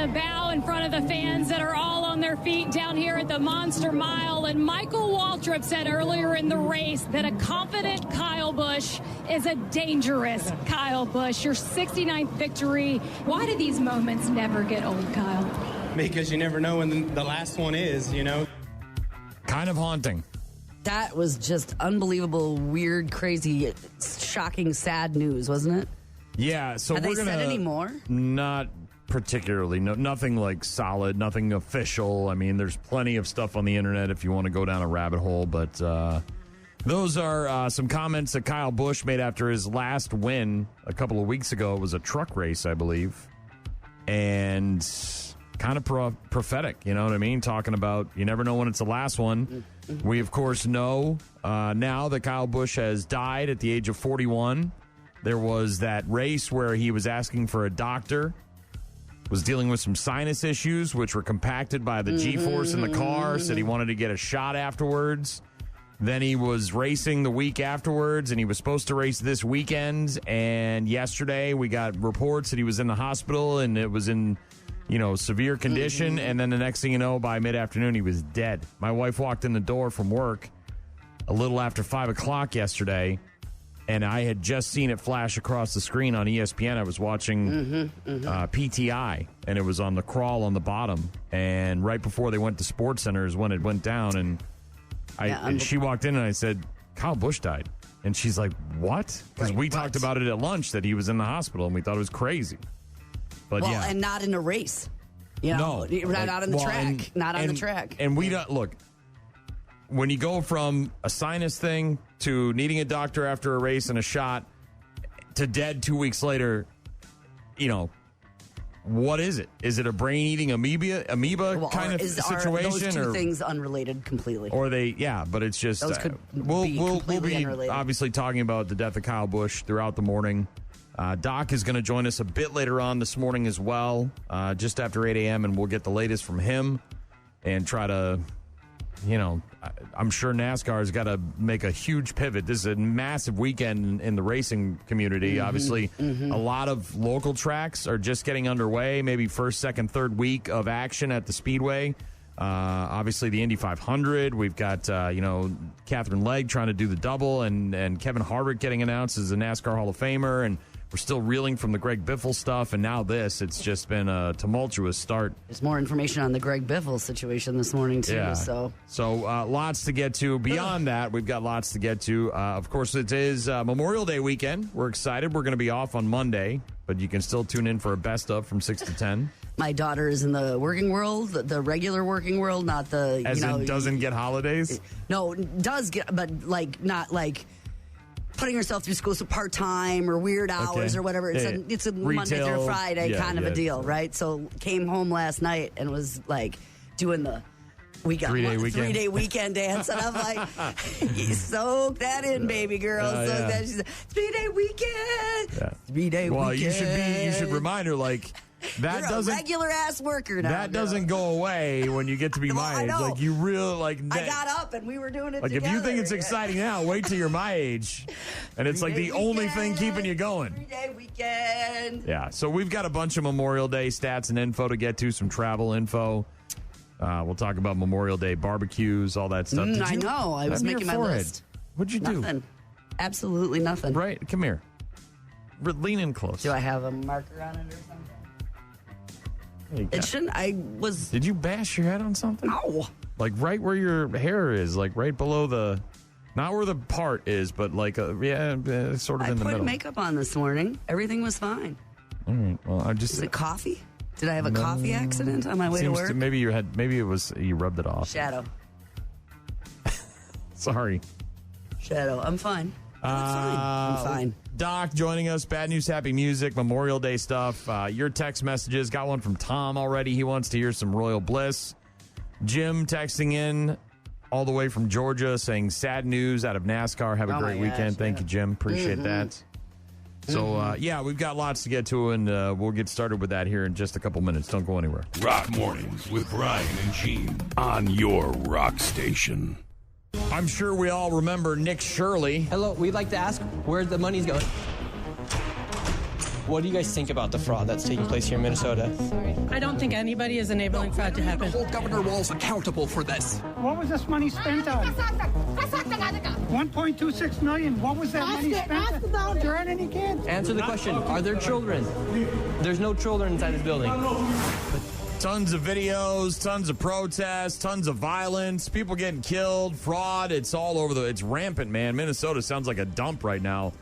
a bow in front of the fans that are all on their feet down here at the Monster Mile. And Michael Waltrip said earlier in the race that a confident Kyle Busch is a dangerous Kyle Busch. Your 69th victory. Why do these moments never get old, Kyle? Because you never know when the last one is, you know. Kind of haunting. That was just unbelievable, weird, crazy, shocking, sad news, wasn't it? Yeah, so Have we're they going to... said any more? Not particularly. No, nothing like solid, nothing official. I mean, there's plenty of stuff on the internet if you want to go down a rabbit hole, but those are some comments that Kyle Busch made after his last win a couple of weeks ago. It was a truck race, I believe, and kind of prophetic, you know what I mean? Talking about you never know when it's the last one. We, of course, know now that Kyle Busch has died at the age of 41. There was that race where he was asking for a doctor, was dealing with some sinus issues, which were compacted by the G-force in the car, said he wanted to get a shot afterwards. Then he was racing the week afterwards, and he was supposed to race this weekend. And yesterday we got reports that he was in the hospital, and it was in, severe condition. And then the next thing you know, by mid-afternoon, he was dead. My wife walked in the door from work a little after 5 o'clock yesterday, and I had just seen it flash across the screen on ESPN. I was watching PTI, and it was on the crawl on the bottom. And right before they went to Sports Center is when it went down, and she walked in, and I said, Kyle Busch died. And she's like, what? Because we talked about it at lunch that he was in the hospital, and we thought it was crazy. But well, yeah. and not in a race. No, not on the track. Not on the track. And we don't, look, when you go from a sinus thing to needing a doctor after a race and a shot to dead 2 weeks later, what is it? Is it a brain-eating amoeba kind of situation? Are those two things unrelated completely? Or but it's just... Those could we'll be unrelated. Obviously talking about the death of Kyle Busch throughout the morning. Doc is going to join us a bit later on this morning as well, just after 8 a.m., and we'll get the latest from him and try to... I'm sure NASCAR's got to make a huge pivot. This is a massive weekend in the racing community. Obviously, a lot of local tracks are just getting underway, maybe first, second, third week of action at the Speedway. Obviously, the Indy 500. We've got, Catherine Legg trying to do the double, and Kevin Harvick getting announced as a NASCAR Hall of Famer, and we're still reeling from the Greg Biffle stuff, and now this. It's just been a tumultuous start. There's more information on the Greg Biffle situation this morning, too. Yeah. So lots to get to. Beyond that, we've got lots to get to. Of course, it is Memorial Day weekend. We're excited. We're going to be off on Monday, but you can still tune in for a best of from 6 to 10. My daughter is in the working world, the regular working world, not the... As in doesn't get holidays? No, does get, but not putting herself through school, so part-time or weird hours or whatever. It's a Retail, Monday through Friday kind of a deal, right? So came home last night and was doing the... We got 3-day weekend dance, and I'm like, you soak that in, baby girl. Soak that. She's like, 3-day weekend. Yeah. 3-day weekend. Well, you should remind her, that You're doesn't a regular ass worker now. That doesn't go away when you get to be my age. You really I got up and we were doing it together. If you think it's exciting now, wait till you're my age, and it's the only thing keeping you going. 3-day weekend. Yeah. So we've got a bunch of Memorial Day stats and info to get to. Some travel info. We'll talk about Memorial Day barbecues, all that stuff. I know. I was making my list. What'd you do? Nothing. Absolutely nothing. Right. Come here. Lean in close. Do I have a marker on it or something? It shouldn't. Did you bash your head on something? No. Right where your hair is, right below the, not where the part is, but sort of in the middle. I put makeup on this morning. Everything was fine. All right. Well, Is it coffee? Did I have a coffee accident on my way to work? Maybe it was you rubbed it off. Shadow. Sorry. Shadow. I'm fine. I'm fine. Doc joining us. Bad News, Happy Music, Memorial Day stuff. Your text messages. Got one from Tom already. He wants to hear some Royal Bliss. Jim texting in all the way from Georgia saying sad news out of NASCAR. Have a great weekend. Thank you, Jim. Appreciate that. So, we've got lots to get to, and we'll get started with that here in just a couple minutes. Don't go anywhere. Rock Mornings with Brian and Gene on your rock station. I'm sure we all remember Nick Shirley. Hello, we'd like to ask where the money's going. What do you guys think about the fraud that's taking place here in Minnesota? I don't think anybody is enabling fraud to happen. Hold Governor Walz accountable for this. What was this money spent on? 1.26 million. What was that money spent on? There aren't any kids. Answer the question. Are there children? There's no children inside this building. Tons of videos, tons of protests, tons of violence, people getting killed, fraud. It's all over it's rampant, man. Minnesota sounds like a dump right now.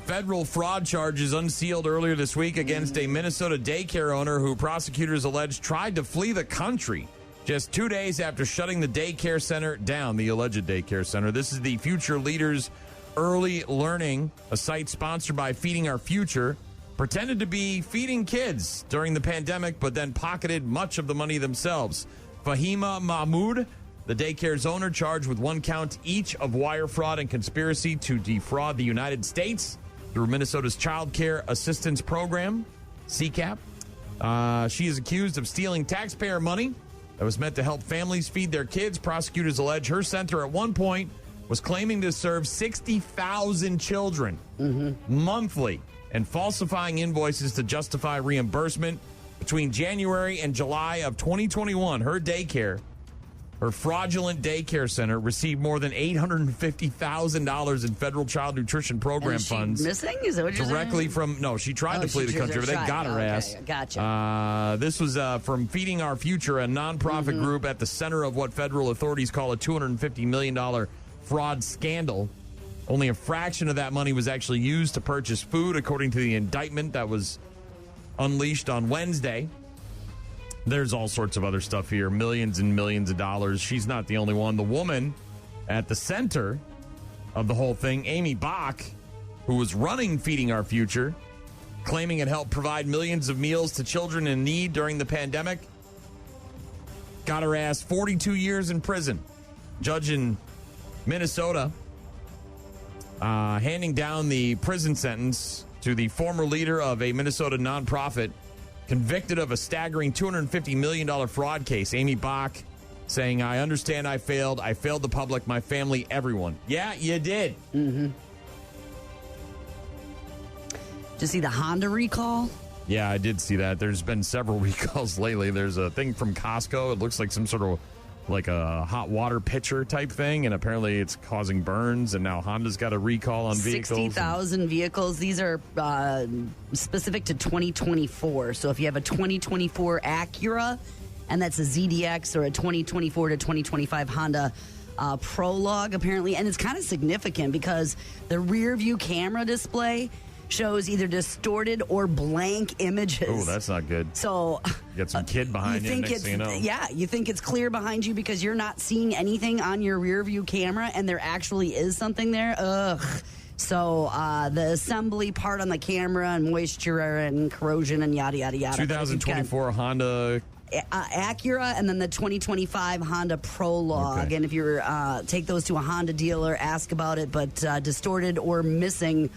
Federal fraud charges unsealed earlier this week against a Minnesota daycare owner who prosecutors allege tried to flee the country just 2 days after shutting the daycare center down, the alleged daycare center. This is the Future Leaders Early Learning, a site sponsored by Feeding Our Future. Pretended to be feeding kids during the pandemic, but then pocketed much of the money themselves. Fahima Mahmood, the daycare's owner, charged with 1 count each of wire fraud and conspiracy to defraud the United States through Minnesota's Child Care Assistance Program, CCAP. She is accused of stealing taxpayer money that was meant to help families feed their kids. Prosecutors allege her center at one point was claiming to serve 60,000 children monthly and falsifying invoices to justify reimbursement. Between January and July of 2021, her fraudulent daycare center received more than $850,000 in federal child nutrition program funds. Missing? Is that what you're directly saying? from? No, she tried to flee the country, but they got her ass. Gotcha. This was from Feeding Our Future, a nonprofit group at the center of what federal authorities call a $250 million fraud scandal. Only a fraction of that money was actually used to purchase food, according to the indictment that was unleashed on Wednesday. There's all sorts of other stuff here, millions and millions of dollars. She's not the only one. The woman at the center of the whole thing, Amy Bach, who was running Feeding Our Future, claiming it helped provide millions of meals to children in need during the pandemic, got her ass 42 years in prison. Judge in Minnesota handing down the prison sentence to the former leader of a Minnesota nonprofit convicted of a staggering $250 million fraud case. Amy Bach saying, I understand I failed. I failed the public, my family, everyone. Yeah, you did. Did you see the Honda recall? Yeah, I did see that. There's been several recalls lately. There's a thing from Costco. It looks like some sort of like a hot water pitcher type thing, and apparently it's causing burns, and now Honda's got a recall on vehicles. 60,000 vehicles. These are specific to 2024. So if you have a 2024 Acura, and that's a ZDX, or a 2024 to 2025 Honda Prologue, apparently, and it's kind of significant because the rear view camera display shows either distorted or blank images. Oh, that's not good. So you got some kid behind you, next thing you know. Yeah, you think it's clear behind you because you're not seeing anything on your rear view camera, and there actually is something there. Ugh. So the assembly part on the camera and moisture and corrosion and yada, yada, yada. 2024 Honda Acura, and then the 2025 Honda Prologue. Okay. And if you take those to a Honda dealer, ask about it, but distorted or missing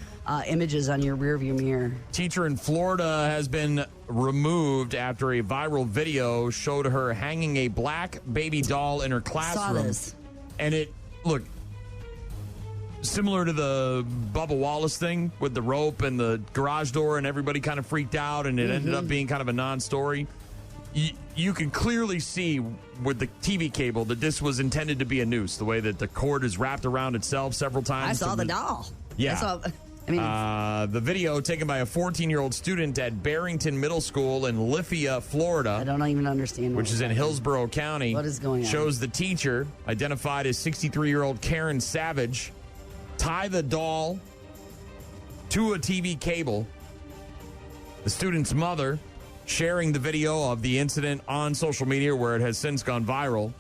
images on your rearview mirror. Teacher in Florida has been removed after a viral video showed her hanging a black baby doll in her classroom. Saw this. And it, look, similar to the Bubba Wallace thing with the rope and the garage door, and everybody kind of freaked out, and it ended up being kind of a non-story. You can clearly see with the TV cable that this was intended to be a noose, the way that the cord is wrapped around itself several times. I saw the doll. Yeah. The video taken by a 14-year-old student at Barrington Middle School in Lithia, Florida. I don't even understand. Which is in Hillsborough County. What is going on? Shows the teacher, identified as 63-year-old Karen Savage, tie the doll to a TV cable. The student's mother sharing the video of the incident on social media, where it has since gone viral,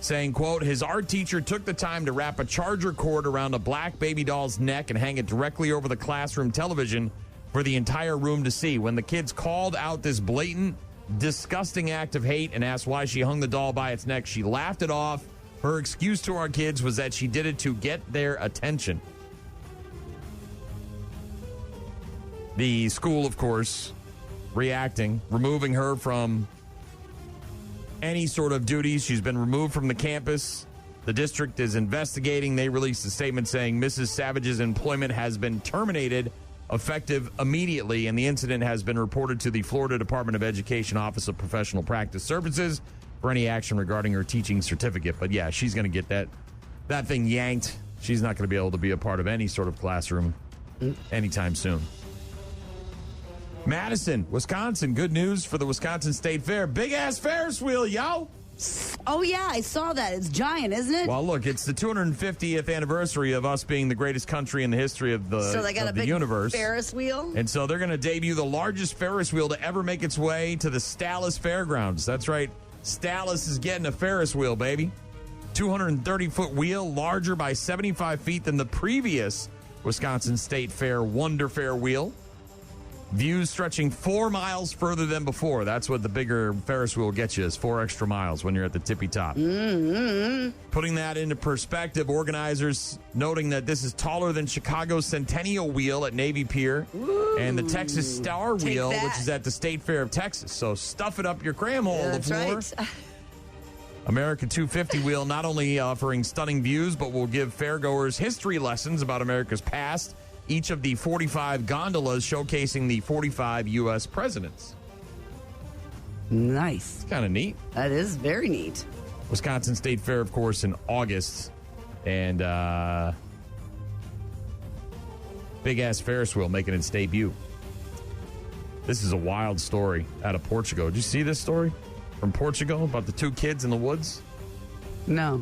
saying, quote, his art teacher took the time to wrap a charger cord around a black baby doll's neck and hang it directly over the classroom television for the entire room to see. When the kids called out this blatant, disgusting act of hate and asked why she hung the doll by its neck, she laughed it off. Her excuse to our kids was that she did it to get their attention. The school, of course, reacting, removing her from any sort of duties. She's been removed from the campus. The district is investigating. They released a statement saying Mrs. Savage's employment has been terminated effective immediately, and the incident has been reported to the Florida Department of Education Office of Professional Practice Services for any action regarding her teaching certificate. But yeah, she's going to get that thing yanked. She's not going to be able to be a part of any sort of classroom anytime soon. Madison, Wisconsin. Good news for the Wisconsin State Fair. Big-ass Ferris wheel, yo! Oh, yeah, I saw that. It's giant, isn't it? Well, look, it's the 250th anniversary of us being the greatest country in the history of the, so they got of a the big universe. Ferris wheel? And so they're going to debut the largest Ferris wheel to ever make its way to the Dallas Fairgrounds. That's right. Dallas is getting a Ferris wheel, baby. 230-foot wheel, larger by 75 feet than the previous Wisconsin State Fair Wonder Fair wheel. Views stretching 4 miles further than before. That's what the bigger Ferris wheel gets you, is 4 extra miles when you're at the tippy top. Mm-hmm. Putting that into perspective, organizers noting that this is taller than Chicago's Centennial Wheel at Navy Pier. Ooh, and the Texas Star Wheel, which is at the State Fair of Texas. So stuff it up your cram hole, LaFleur. Right. America 250 wheel not only offering stunning views, but will give fairgoers history lessons about America's past. Each of the 45 gondolas showcasing the 45 U.S. presidents. Nice. It's kind of neat. That is very neat. Wisconsin State Fair, of course, in August. And big-ass Ferris wheel making its debut. This is a wild story out of Portugal. Did you see this story from Portugal about the 2 kids in the woods? No.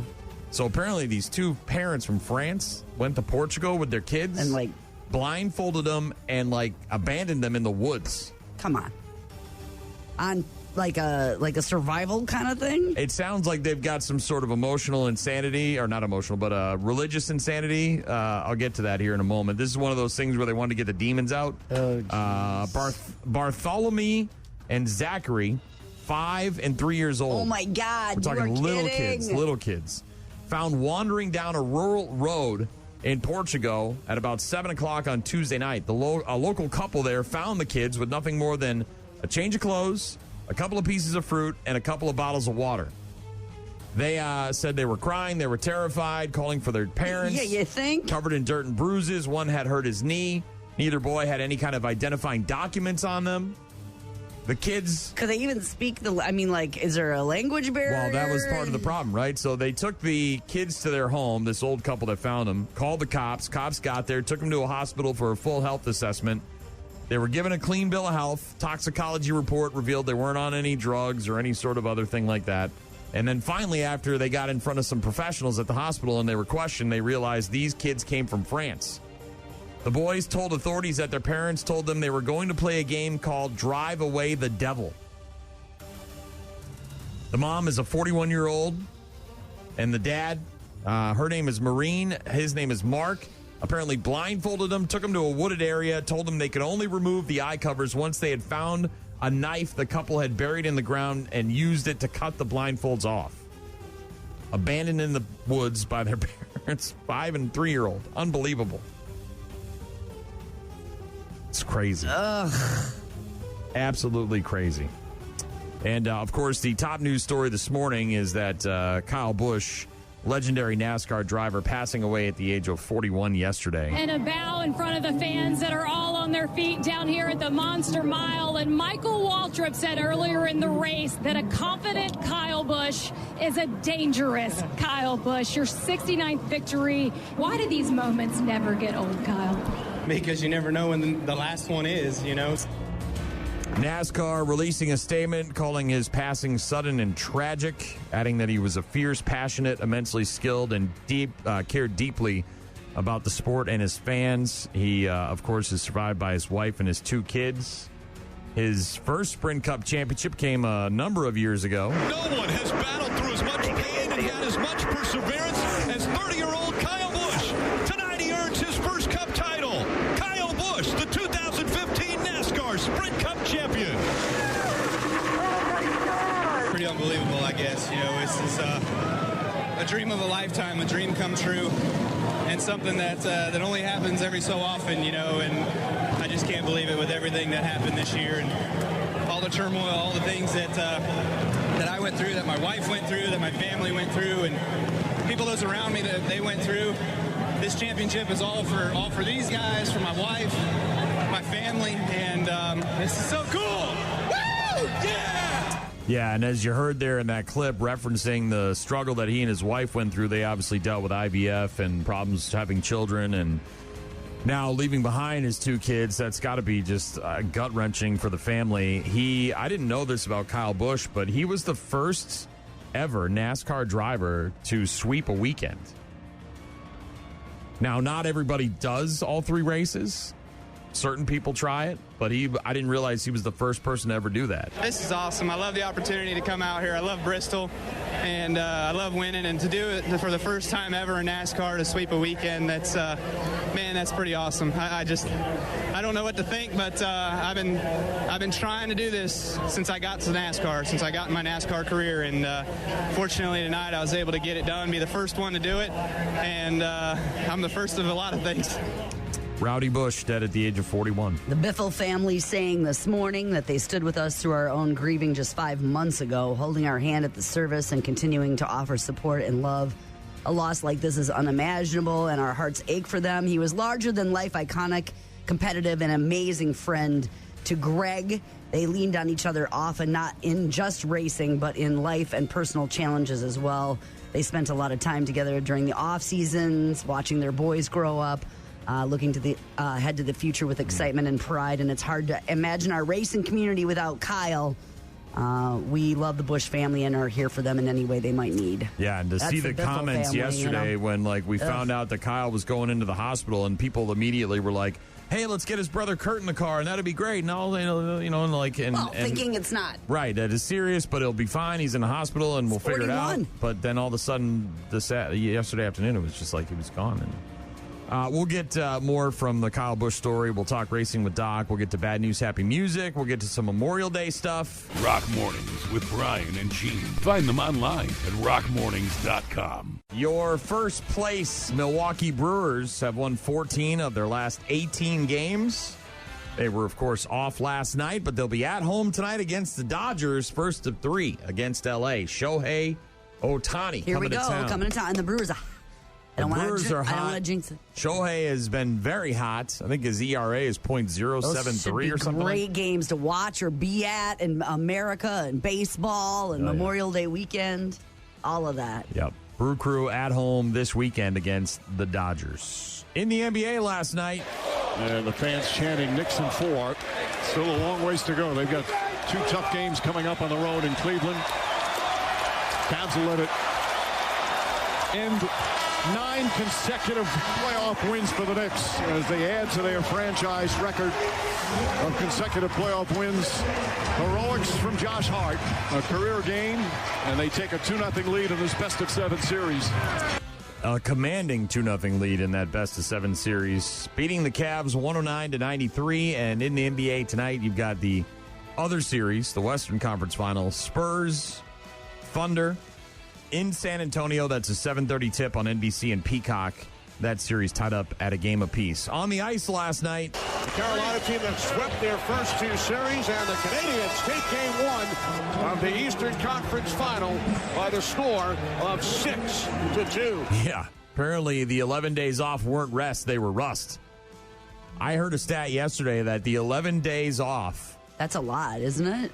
So apparently these 2 parents from France went to Portugal with their kids. And, blindfolded them and abandoned them in the woods. Come on. On like a survival kind of thing? It sounds like they've got some sort of emotional insanity, or not emotional, but religious insanity. I'll get to that here in a moment. This is one of those things where they wanted to get the demons out. Bartholomew and Zachary, 5 and 3 years old. Oh my God! We're talking little kids, found wandering down a rural road in Portugal at about 7 o'clock on Tuesday night. A local couple there found the kids with nothing more than a change of clothes, a couple of pieces of fruit, and a couple of bottles of water. They said they were crying, they were terrified, calling for their parents. Yeah, you think? Covered in dirt and bruises. One had hurt his knee. Neither boy had any kind of identifying documents on them. The kids... Could they even speak is there a language barrier? Well, that was part of the problem, right? So they took the kids to their home, this old couple that found them, called the cops. Cops got there, took them to a hospital for a full health assessment. They were given a clean bill of health. Toxicology report revealed they weren't on any drugs or any sort of other thing like that. And then finally, after they got in front of some professionals at the hospital and they were questioned, they realized these kids came from France. The boys told authorities that their parents told them they were going to play a game called Drive Away the Devil. The mom is a 41-year-old, and the dad, her name is Maureen, his name is Mark, apparently blindfolded them, took them to a wooded area, told them they could only remove the eye covers once they had found a knife the couple had buried in the ground and used it to cut the blindfolds off. Abandoned in the woods by their parents, 5 and 3-year-old. Unbelievable. It's crazy. Ugh. Absolutely crazy. And, of course, the top news story this morning is that Kyle Busch, legendary NASCAR driver, passing away at the age of 41 yesterday. And a bow in front of the fans that are all on their feet down here at the Monster Mile. And Michael Waltrip said earlier in the race that a confident Kyle Busch is a dangerous Kyle Busch. Your 69th victory. Why do these moments never get old, Kyle? Because you never know when the last one is, NASCAR releasing a statement calling his passing sudden and tragic, adding that he was a fierce, passionate, immensely skilled, and cared deeply about the sport and his fans. He, of course, is survived by his wife and his 2 kids. His first Sprint Cup championship came a number of years ago. No one has battled through as much pain and had as much perseverance as 30-year-old Kyle Busch. Tonight he earns his first Cup title. Kyle Busch, the 2015 NASCAR Sprint Cup champion. Pretty unbelievable, I guess. It's just a dream of a lifetime, a dream come true, and something that only happens every so often, and I just can't believe it with everything that happened this year and all the turmoil, all the things that I went through, that my wife went through, that my family went through, and people those around me that they went through. This championship is all for these guys, for my wife, family, and this is so cool. Woo! Yeah! Yeah, and as you heard there in that clip referencing the struggle that he and his wife went through, they obviously dealt with IVF and problems having children, and now leaving behind his 2 kids. That's got to be just gut-wrenching for the family. I didn't know this about Kyle Busch, but he was the first ever NASCAR driver to sweep a weekend. Now, not everybody does all 3 races. Certain people try it, but I didn't realize he was the first person to ever do that. This is awesome. I love the opportunity to come out here. I love Bristol, and I love winning. And to do it for the first time ever in NASCAR, to sweep a weekend, that's pretty awesome. I don't know what to think, but I've been trying to do this since I got to NASCAR, since I got in my NASCAR career, and fortunately tonight I was able to get it done, be the first one to do it, and I'm the first of a lot of things. Rowdy Busch dead at the age of 41. The Biffle family saying this morning that they stood with us through our own grieving just 5 months ago, holding our hand at the service and continuing to offer support and love. A loss like this is unimaginable, and our hearts ache for them. He was larger-than-life, iconic, competitive, and amazing friend to Greg. They leaned on each other often, not in just racing, but in life and personal challenges as well. They spent a lot of time together during the off-seasons, watching their boys grow up. Looking to the ahead to the future with excitement and pride, and it's hard to imagine our racing community without Kyle. We love the Busch family and are here for them in any way they might need. Yeah, and to see the comments family, yesterday when we found out that Kyle was going into the hospital, and people immediately were like, "Hey, let's get his brother Kurt in the car, and that'd be great." And all thinking it's not right. That is serious, but it'll be fine. He's in the hospital, and we'll figure it out. But then all of a sudden, yesterday afternoon, it was just like he was gone. And we'll get more from the Kyle Busch story. We'll talk racing with Doc. We'll get to bad news, happy music. We'll get to some Memorial Day stuff. Rock Mornings with Brian and Gene. Find them online at rockmornings.com. Your first place Milwaukee Brewers have won 14 of their last 18 games. They were, of course, off last night, but they'll be at home tonight against the Dodgers, first of 3 against L.A. Shohei Ohtani coming to town. And the Brewers The Brewers are hot. I don't want to jinx it. Shohei has been very hot. I think his ERA is .073 or something. Great games to watch or be at in America and baseball and Memorial Day weekend. All of that. Yep. Brew Crew at home this weekend against the Dodgers. In the NBA last night. And the fans chanting Nixon 4. Still a long ways to go. They've got 2 tough games coming up on the road in Cleveland. Cavs will let it end 9 consecutive playoff wins for the Knicks as they add to their franchise record of consecutive playoff wins. Heroics from Josh Hart, a career game, and they take a 2-0 lead in this best-of-7 series. A commanding 2-0 lead in that best-of-7 series, beating the Cavs 109-93. And in the NBA tonight, you've got the other series, the Western Conference Finals, Spurs, Thunder, in San Antonio. That's a 7:30 tip on NBC and Peacock. That series tied up at a game apiece. On the ice last night, the Carolina team that swept their first 2 series, and the Canadiens take game 1 of the Eastern Conference Final by the score of 6-2. Yeah, apparently the 11 days off weren't rest, they were rust. I heard a stat yesterday that the 11 days off. That's a lot, isn't it?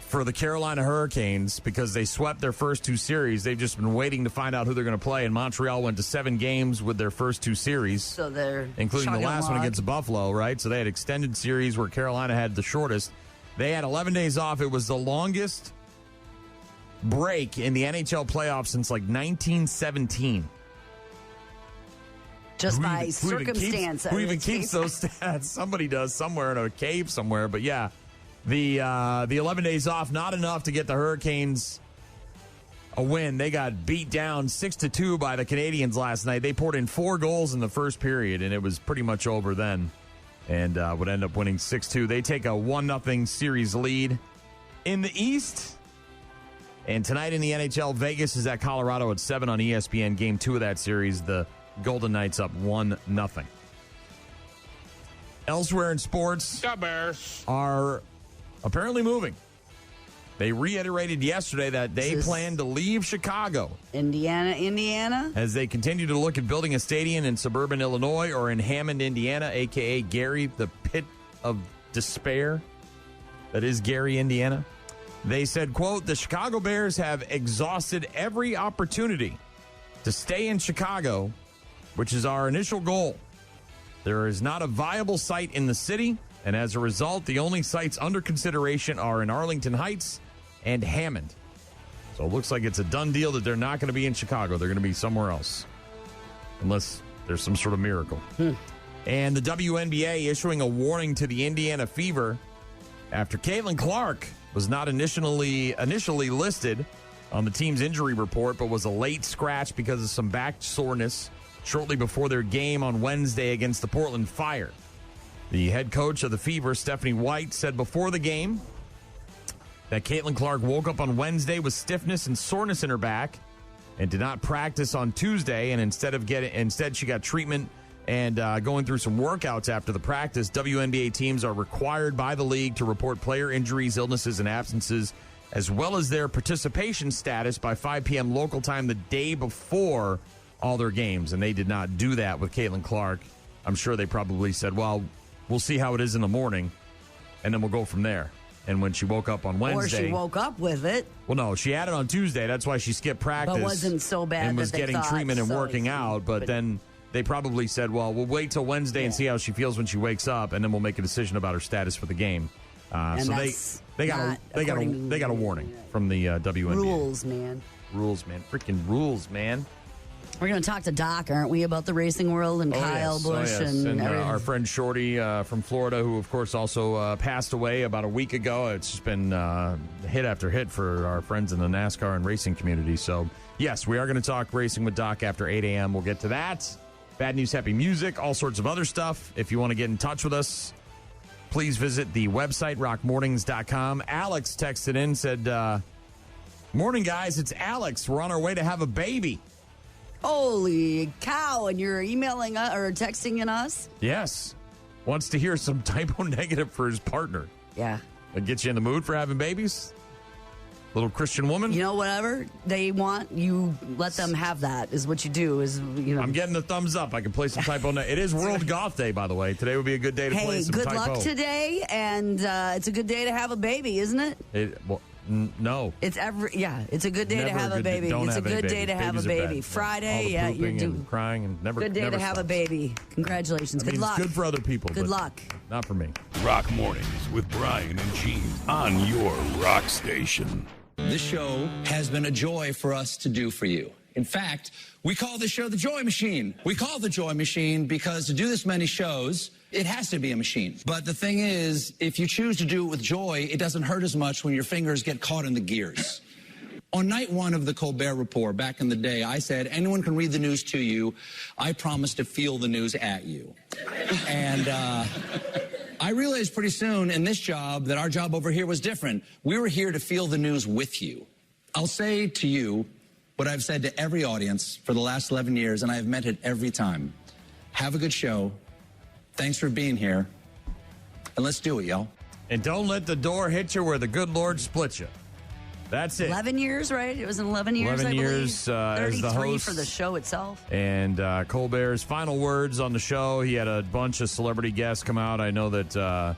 For the Carolina Hurricanes, because they swept their first 2 series. They've just been waiting to find out who they're going to play. And Montreal went to 7 games with their first 2 series. So they're including the last one against Buffalo, right? So they had extended series where Carolina had the shortest. They had 11 days off. It was the longest break in the NHL playoffs since like 1917. Just by circumstance. Who even keeps those stats? Somebody does somewhere in a cave somewhere. But yeah. The 11 days off, not enough to get the Hurricanes a win. They got beat down 6-2 by the Canadiens last night. They poured in 4 goals in the first period, and it was pretty much over then, and would end up winning 6-2. They take a 1-0 series lead in the East. And tonight in the NHL, Vegas is at Colorado at 7 on ESPN. Game 2 of that series, the Golden Knights up 1-0. Elsewhere in sports, the Bears are apparently moving. They reiterated yesterday that they plan to leave Chicago. Indiana? As they continue to look at building a stadium in suburban Illinois or in Hammond, Indiana, a.k.a. Gary the of despair that is Gary, Indiana. They said, quote, the Chicago Bears have exhausted every opportunity to stay in Chicago, which is our initial goal. There is not a viable site in the city, and as a result, the only sites under consideration are in Arlington Heights and Hammond. So it looks like it's a done deal that they're not going to be in Chicago. They're going to be somewhere else, unless there's some sort of miracle. And the WNBA issuing a warning to the Indiana Fever after Caitlin Clark was not initially listed on the team's injury report, but was a late scratch because of some back soreness shortly before their game on Wednesday against the Portland Fire. The head coach of the Fever, Stephanie White, said before the game that Caitlin Clark woke up on Wednesday with stiffness and soreness in her back and did not practice on Tuesday. And instead she got treatment and going through some workouts after the practice. WNBA teams are required by the league to report player injuries, illnesses, and absences, as well as their participation status by 5 p.m. local time the day before all their games. And they did not do that with Caitlin Clark. I'm sure they probably said, well, we'll see how it is in the morning, and then we'll go from there. And when she woke up on Wednesday... Or she woke up with it. Well, no, she had it on Tuesday. That's why she skipped practice. But wasn't so bad and was that they getting thought, treatment and so working out. But then they probably said, well, we'll wait till Wednesday and see how she feels when she wakes up, and then we'll make a decision about her status for the game. So they got a warning from the WNBA. Rules, man. Freaking rules, man. We're going to talk to Doc, aren't we, about the racing world and Kyle Busch and our friend Shorty from Florida, who, of course, also passed away about a week ago. It's just been hit after hit for our friends in the NASCAR and racing community. So, yes, we are going to talk racing with Doc after 8 a.m. We'll get to that. Bad news, happy music, all sorts of other stuff. If you want to get in touch with us, please visit the website, rockmornings.com. Alex texted in, said, morning, guys, it's Alex. We're on our way to have a baby. Holy cow, and you're emailing or texting us? Yes. Wants to hear some typo negative for his partner. Yeah. That gets you in the mood for having babies? Little Christian woman? You know, whatever they want, you let them have that, is what you do. I'm getting the thumbs up. I can play some typo. It is World Golf Day, by the way. Today would be a good day to play some typo. Hey, good luck today, and it's a good day to have a baby, isn't it? No. It's a good day to have a baby. It's a good day to have a baby. Friday, you're doing crying and never. Good day to have a baby. Congratulations. Good luck. It's good for other people. Good luck. Not for me. Rock Mornings with Brian and Gene on your rock station. This show has been a joy for us to do for you. In fact, we call this show the Joy Machine. We call it the Joy Machine because to do this many shows, it has to be a machine. But the thing is, if you choose to do it with joy, it doesn't hurt as much when your fingers get caught in the gears. On night one of the Colbert Report back in the day, I said, anyone can read the news to you. I promise to feel the news at you. And I realized pretty soon in this job that our job over here was different. We were here to feel the news with you. I'll say to you what I've said to every audience for the last 11 years, and I have meant it every time. Have a good show. Thanks for being here. And let's do it, y'all. And don't let the door hit you where the good Lord split you. That's it. 11 years, right? It was 11 years, 11 I believe. years as the host. For the show itself. And Colbert's final words on the show. He had a bunch of celebrity guests come out. I know that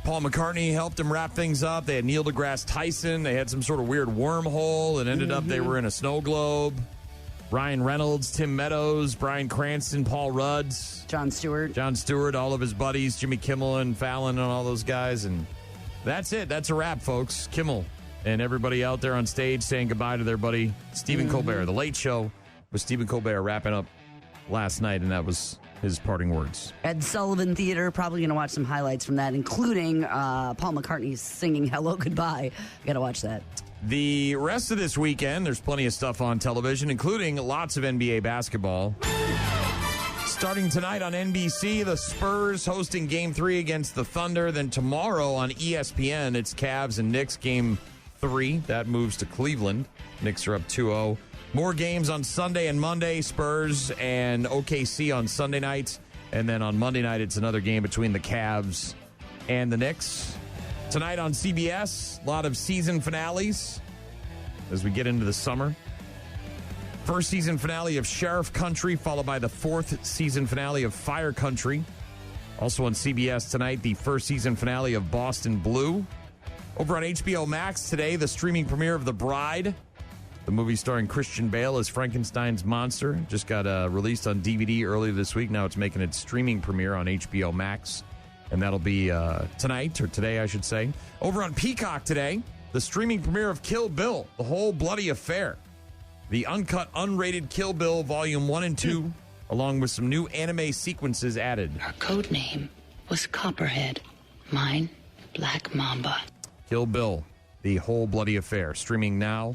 Paul McCartney helped him wrap things up. They had Neil deGrasse Tyson. They had some sort of weird wormhole. It ended up they were in a snow globe. Ryan Reynolds, Tim Meadows, Bryan Cranston, Paul Rudd. Jon Stewart, all of his buddies, Jimmy Kimmel and Fallon and all those guys. And that's it. That's a wrap, folks. Kimmel and everybody out there on stage saying goodbye to their buddy Stephen Colbert. The Late Show with Stephen Colbert wrapping up last night, and that was his parting words. Ed Sullivan Theater, probably going to watch some highlights from that, including Paul McCartney singing Hello Goodbye. Got to watch that. The rest of this weekend, there's plenty of stuff on television, including lots of NBA basketball. Starting tonight on NBC, the Spurs hosting Game 3 against the Thunder. Then tomorrow on ESPN, it's Cavs and Knicks Game 3. That moves to Cleveland. Knicks are up 2-0. More games on Sunday and Monday. Spurs and OKC on Sunday night. And then on Monday night, it's another game between the Cavs and the Knicks. Tonight on CBS, a lot of season finales as we get into the summer. First season finale of Sheriff Country, followed by the fourth season finale of Fire Country. Also on CBS tonight, the first season finale of Boston Blue. Over on HBO Max today, the streaming premiere of The Bride. The movie starring Christian Bale as Frankenstein's monster. Just got released on DVD earlier this week. Now it's making its streaming premiere on HBO Max. And that'll be tonight, or today, I should say. Over on Peacock today, the streaming premiere of Kill Bill, The Whole Bloody Affair. The uncut, unrated Kill Bill Volume 1 and 2, along with some new anime sequences added. Her code name was Copperhead. Mine, Black Mamba. Kill Bill, The Whole Bloody Affair, streaming now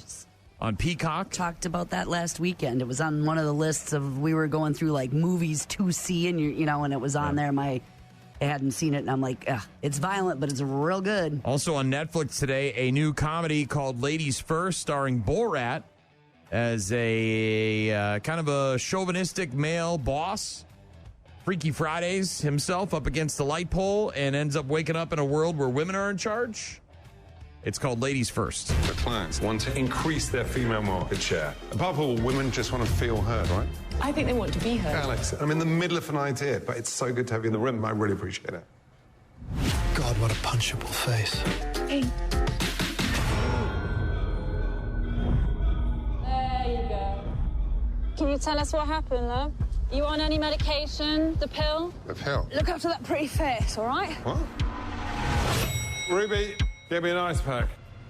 on Peacock. Talked about that last weekend. It was on one of the lists of, we were going through like movies to see, and and it was on there. I hadn't seen it, and I'm like, it's violent, but it's real good. Also on Netflix today, a new comedy called Ladies First, starring Borat as a kind of a chauvinistic male boss. Freaky Fridays himself up against the light pole and ends up waking up in a world where women are in charge. It's called Ladies First. The clients want to increase their female market share. Above all, women just want to feel heard, right? I think they want to be heard. Alex, I'm in the middle of an idea, but it's so good to have you in the room. I really appreciate it. God, what a punchable face. Hey. There you go. Can you tell us what happened, love? You on any medication? The pill? The pill? Look after that pretty face, all right? What? Ruby, give me an ice pack.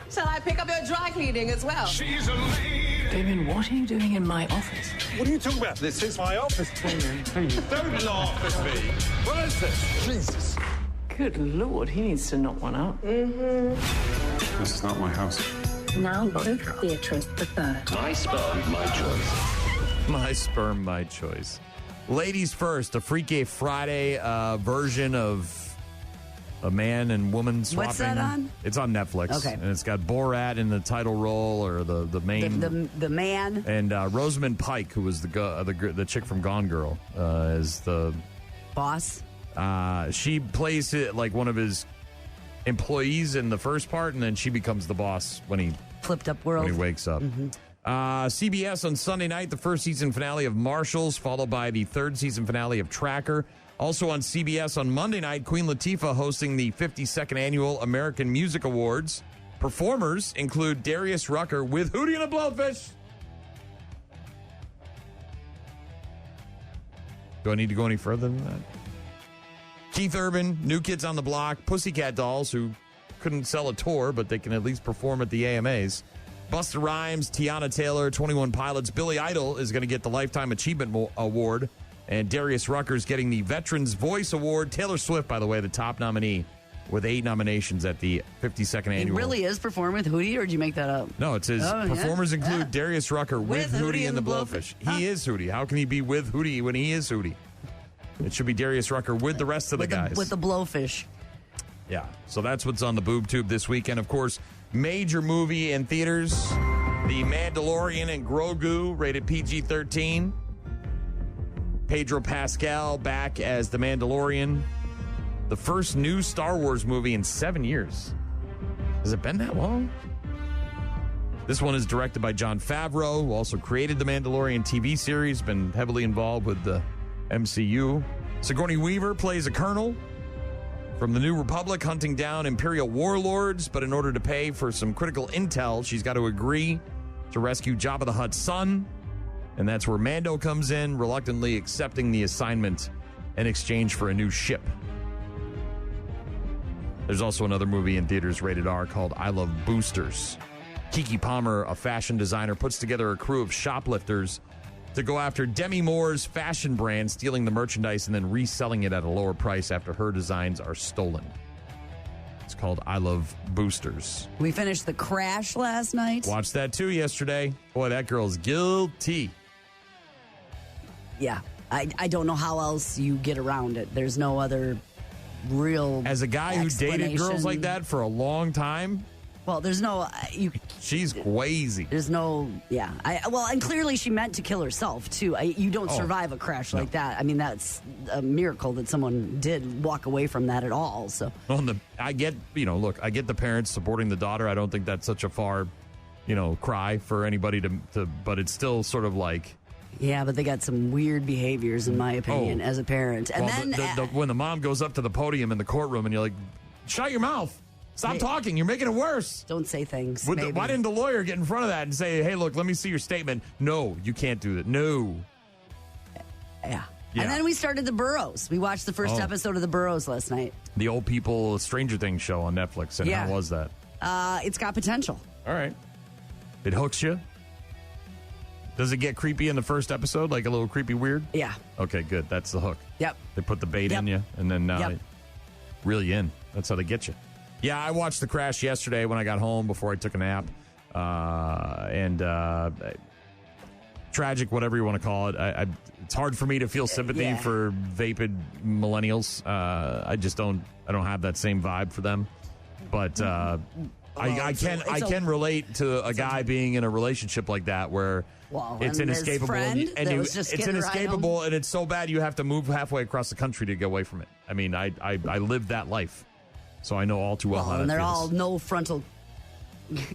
Shall I pick up your dry cleaning as well? She's a lady. Damien, what are you doing in my office? What are you talking about? This is my office, Damien. Please. Don't laugh at me. What is this? Jesus. Good Lord, he needs to knock one out. Mm-hmm. This is not my house. Now look, Beatrice the Third. My sperm, my choice. My sperm, my choice. Ladies First, a Freaky Friday version of a man and woman swapping. What's that on? It's on Netflix. Okay. And it's got Borat in the title role, or the main. The man. And Rosamund Pike, who was the chick from Gone Girl, is the boss. She plays it like one of his employees in the first part, and then she becomes the boss when he flipped up world. When he wakes up. Mm-hmm. CBS on Sunday night, the first season finale of Marshals, followed by the third season finale of Tracker. Also on CBS on Monday night, Queen Latifah hosting the 52nd Annual American Music Awards. Performers include Darius Rucker with Hootie and the Blowfish. Do I need to go any further than that? Keith Urban, New Kids on the Block, Pussycat Dolls, who couldn't sell a tour, but they can at least perform at the AMAs. Busta Rhymes, Tiana Taylor, 21 Pilots. Billy Idol is going to get the Lifetime Achievement Award. And Darius Rucker's getting the Veterans Voice Award. Taylor Swift, by the way, the top nominee with 8 nominations at the 52nd Annual. He really is performing with Hootie, or did you make that up? No, it says performers include Darius Rucker with Hootie and the Blowfish. He is Hootie. How can he be with Hootie when he is Hootie? It should be Darius Rucker with the rest of the guys. With the Blowfish. Yeah, so that's what's on the boob tube this weekend. Of course, major movie in theaters, The Mandalorian and Grogu, rated PG-13. Pedro Pascal back as the Mandalorian. The first new Star Wars movie in 7 years. Has it been that long? This one is directed by Jon Favreau, who also created the Mandalorian TV series, been heavily involved with the MCU. Sigourney Weaver plays a colonel from the New Republic hunting down Imperial warlords, but in order to pay for some critical intel, she's got to agree to rescue Jabba the Hutt's son. And that's where Mando comes in, reluctantly accepting the assignment in exchange for a new ship. There's also another movie in theaters rated R called I Love Boosters. Keke Palmer, a fashion designer, puts together a crew of shoplifters to go after Demi Moore's fashion brand, stealing the merchandise and then reselling it at a lower price after her designs are stolen. It's called I Love Boosters. We finished The Crash last night. Watched that too yesterday. Boy, that girl's guilty. Yeah, I don't know how else you get around it. There's no other real As a guy who dated girls like that for a long time. Well, there's no... She's crazy. There's no... Yeah. And clearly she meant to kill herself, too. You don't survive a crash like that. I mean, that's a miracle that someone did walk away from that at all, so... I get the parents supporting the daughter. I don't think that's such a far, cry for anybody to but it's still sort of like... Yeah, but they got some weird behaviors, in my opinion, as a parent. And then when the mom goes up to the podium in the courtroom and you're like, shut your mouth. Stop talking. You're making it worse. Don't say things. Why didn't the lawyer get in front of that and say, hey, look, let me see your statement? No, you can't do that. No. Yeah. And then we started The Burrows. We watched the first episode of The Burrows last night. The old people Stranger Things show on Netflix. And how was that? It's got potential. All right. It hooks you? Does it get creepy in the first episode? Like a little creepy weird? Yeah. Okay, good. That's the hook. Yep. They put the bait in you, and then reel you in. That's how they get you. Yeah, I watched The Crash yesterday when I got home before I took a nap. Tragic, whatever you want to call it. It's hard for me to feel sympathy for vapid millennials. I don't have that same vibe for them. But I can relate to a guy being in a relationship like that where it's inescapable. It's inescapable, and it's so bad you have to move halfway across the country to get away from it. I mean, I lived that life, so I know all too well how that and they're feels. all no frontal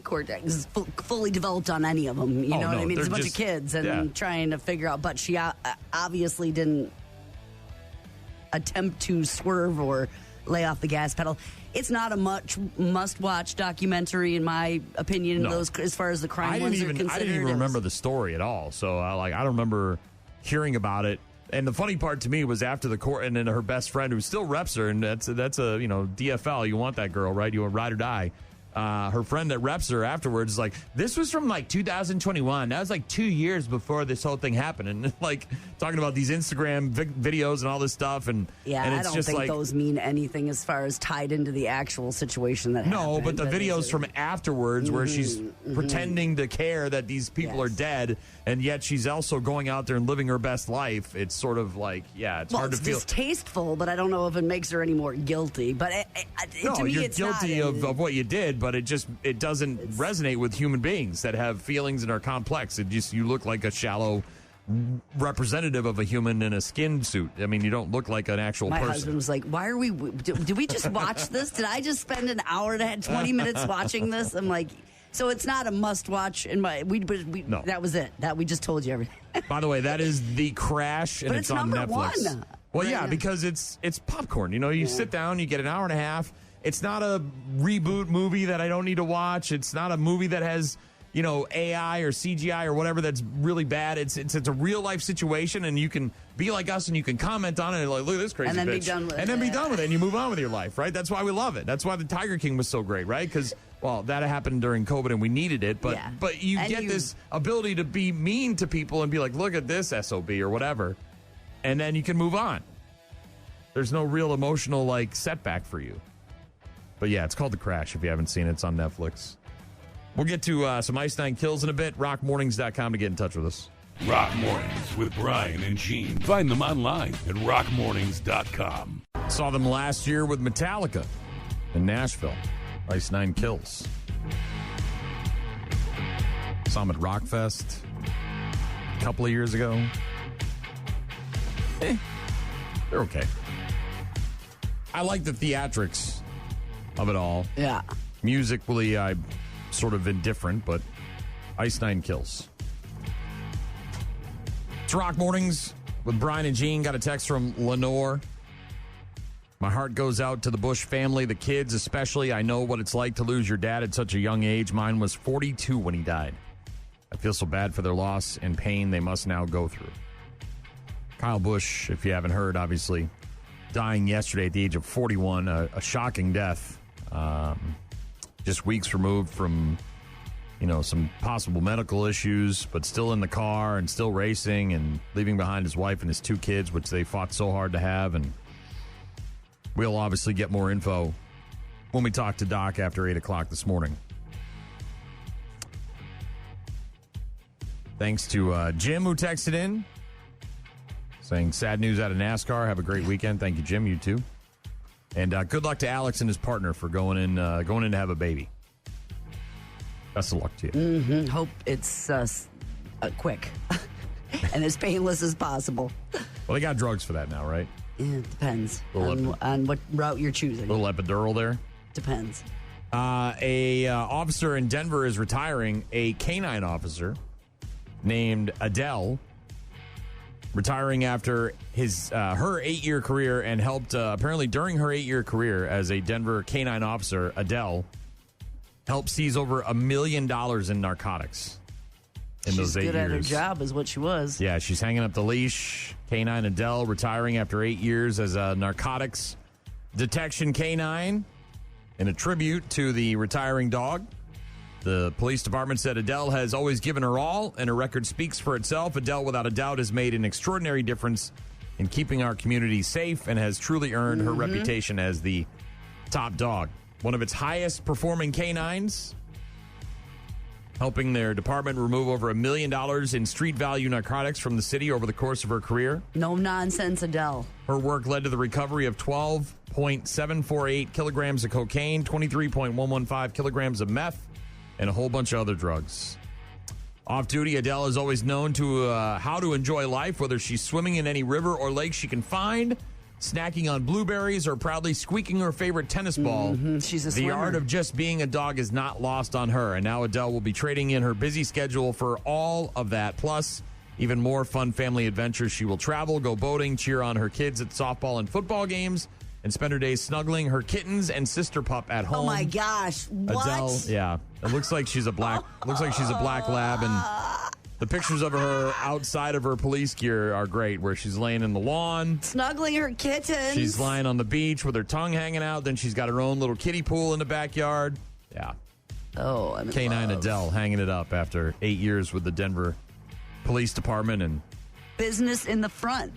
cortex is fully developed on any of them. You know what I mean? It's a bunch of kids and trying to figure out. But she obviously didn't attempt to swerve or lay off the gas pedal. It's not a must-watch documentary, in my opinion. No. Those, as far as the crime ones are considered, I didn't even remember the story at all. So I don't remember hearing about it. And the funny part to me was after the court, and then her best friend who still reps her, and that's a DFL. You want that girl, right? You want ride or die. Her friend that reps her afterwards is like, this was from like 2021. That was like 2 years before this whole thing happened. And like talking about these Instagram videos and all this stuff. And it's I don't just think like, those mean anything as far as tied into the actual situation that happened. No, but the videos from afterwards where she's pretending to care that these people are dead, and yet she's also going out there and living her best life. It's sort of like, it's hard to feel. It's distasteful, but I don't know if it makes her any more guilty. But to me, you're it's guilty not of what you did, but it doesn't resonate with human beings that have feelings and are complex. You look like a shallow representative of a human in a skin suit. I mean, you don't look like an actual person. My husband was like, why are we, did we just watch this? Did I just spend an hour and 20 minutes watching this? I'm like, so it's not a must watch. No. That was it. That we just told you everything. By the way, that is The Crash, and it's on Netflix. One. Well, yeah, because it's popcorn. You know, you sit down, you get an hour and a half. It's not a reboot movie that I don't need to watch. It's not a movie that has, AI or CGI or whatever that's really bad. It's a real life situation, and you can be like us and you can comment on it and like, look at this crazy and then bitch. Be done with and then be done with it, and you move on with your life, right? That's why we love it. That's why the Tiger King was so great, right? Because that happened during COVID and we needed it, but you get this ability to be mean to people and be like, look at this SOB or whatever, and then you can move on. There's no real emotional setback for you. But yeah, it's called The Crash. If you haven't seen it, it's on Netflix. We'll get to some Ice 9 Kills in a bit. RockMornings.com to get in touch with us. Rock Mornings with Brian and Gene. Find them online at rockmornings.com. Saw them last year with Metallica in Nashville. Ice 9 Kills. Saw them at Rockfest a couple of years ago. They're okay. I like the theatrics of it all. Yeah. Musically, I'm sort of indifferent, but Ice 9 Kills. It's Rock Mornings with Brian and Gene. Got a text from Lenore. My heart goes out to the Busch family, the kids especially. I know what it's like to lose your dad at such a young age. Mine was 42 when he died. I feel so bad for their loss and pain they must now go through. Kyle Busch, if you haven't heard, obviously, dying yesterday at the age of 41, a shocking death. Just weeks removed from, some possible medical issues, but still in the car and still racing and leaving behind his wife and his 2 kids, which they fought so hard to have. And we'll obviously get more info when we talk to Doc after 8 o'clock this morning. Thanks to Jim, who texted in saying sad news out of NASCAR. Have a great weekend. Thank you, Jim. You too. And good luck to Alex and his partner for going in to have a baby. Best of luck to you. Mm-hmm. Hope it's quick and as painless as possible. Well, they got drugs for that now, right? Yeah, it depends on what route you're choosing. A little epidural there? Depends. A officer in Denver is retiring. A canine officer named Adele retiring after her 8-year career and helped, apparently during her 8-year career as a Denver canine officer, Adele helped seize over $1 million in narcotics in those 8 years. She's good at her job is what she was. Yeah, she's hanging up the leash. Canine Adele retiring after 8 years as a narcotics detection canine in a tribute to the retiring dog. The police department said Adele has always given her all, and her record speaks for itself. Adele, without a doubt, has made an extraordinary difference in keeping our community safe and has truly earned her reputation as the top dog. One of its highest performing canines, helping their department remove over $1 million in street value narcotics from the city over the course of her career. No nonsense, Adele. Her work led to the recovery of 12.748 kilograms of cocaine, 23.115 kilograms of meth, and a whole bunch of other drugs. Off duty, Adele is always known to how to enjoy life, whether she's swimming in any river or lake she can find, snacking on blueberries, or proudly squeaking her favorite tennis ball. She's a The swimmer. art of just being a dog is not lost on her, and now Adele will be trading in her busy schedule for all of that, plus even more fun family adventures. She will travel, go boating, cheer on her kids at softball and football games, and spend her days snuggling her kittens and sister pup at home. Oh my gosh! What? Adele, yeah, it looks like she's a black lab, and the pictures of her outside of her police gear are great, where she's laying in the lawn, Snuggling her kittens. she's lying on the beach with her tongue hanging out. Then she's got her own little kiddie pool in the backyard. Yeah, Oh, I'm in Canine love. Adele hanging it up after 8 years with the Denver Police Department, and Business in the front.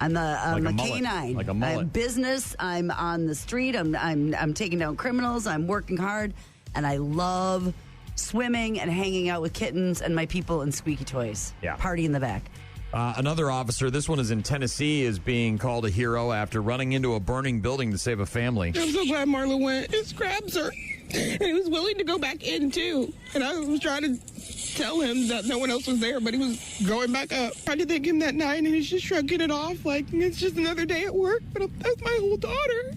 I'm Like a the mullet. canine. Like a mullet. I'm business. I'm on the street. I'm taking down criminals. I'm working hard, and I love swimming and hanging out with kittens and my people and squeaky toys. Yeah. Party in the back. Another officer, this one is in Tennessee, is being called a hero after running into a burning building to save a family. I'm so glad Marla went. His grabs her. And he was willing to go back in, too. And I was trying to tell him that no one else was there, but he was going back up. I did thank him that night, and he's just shrugging it off like it's just another day at work, but that's my whole daughter.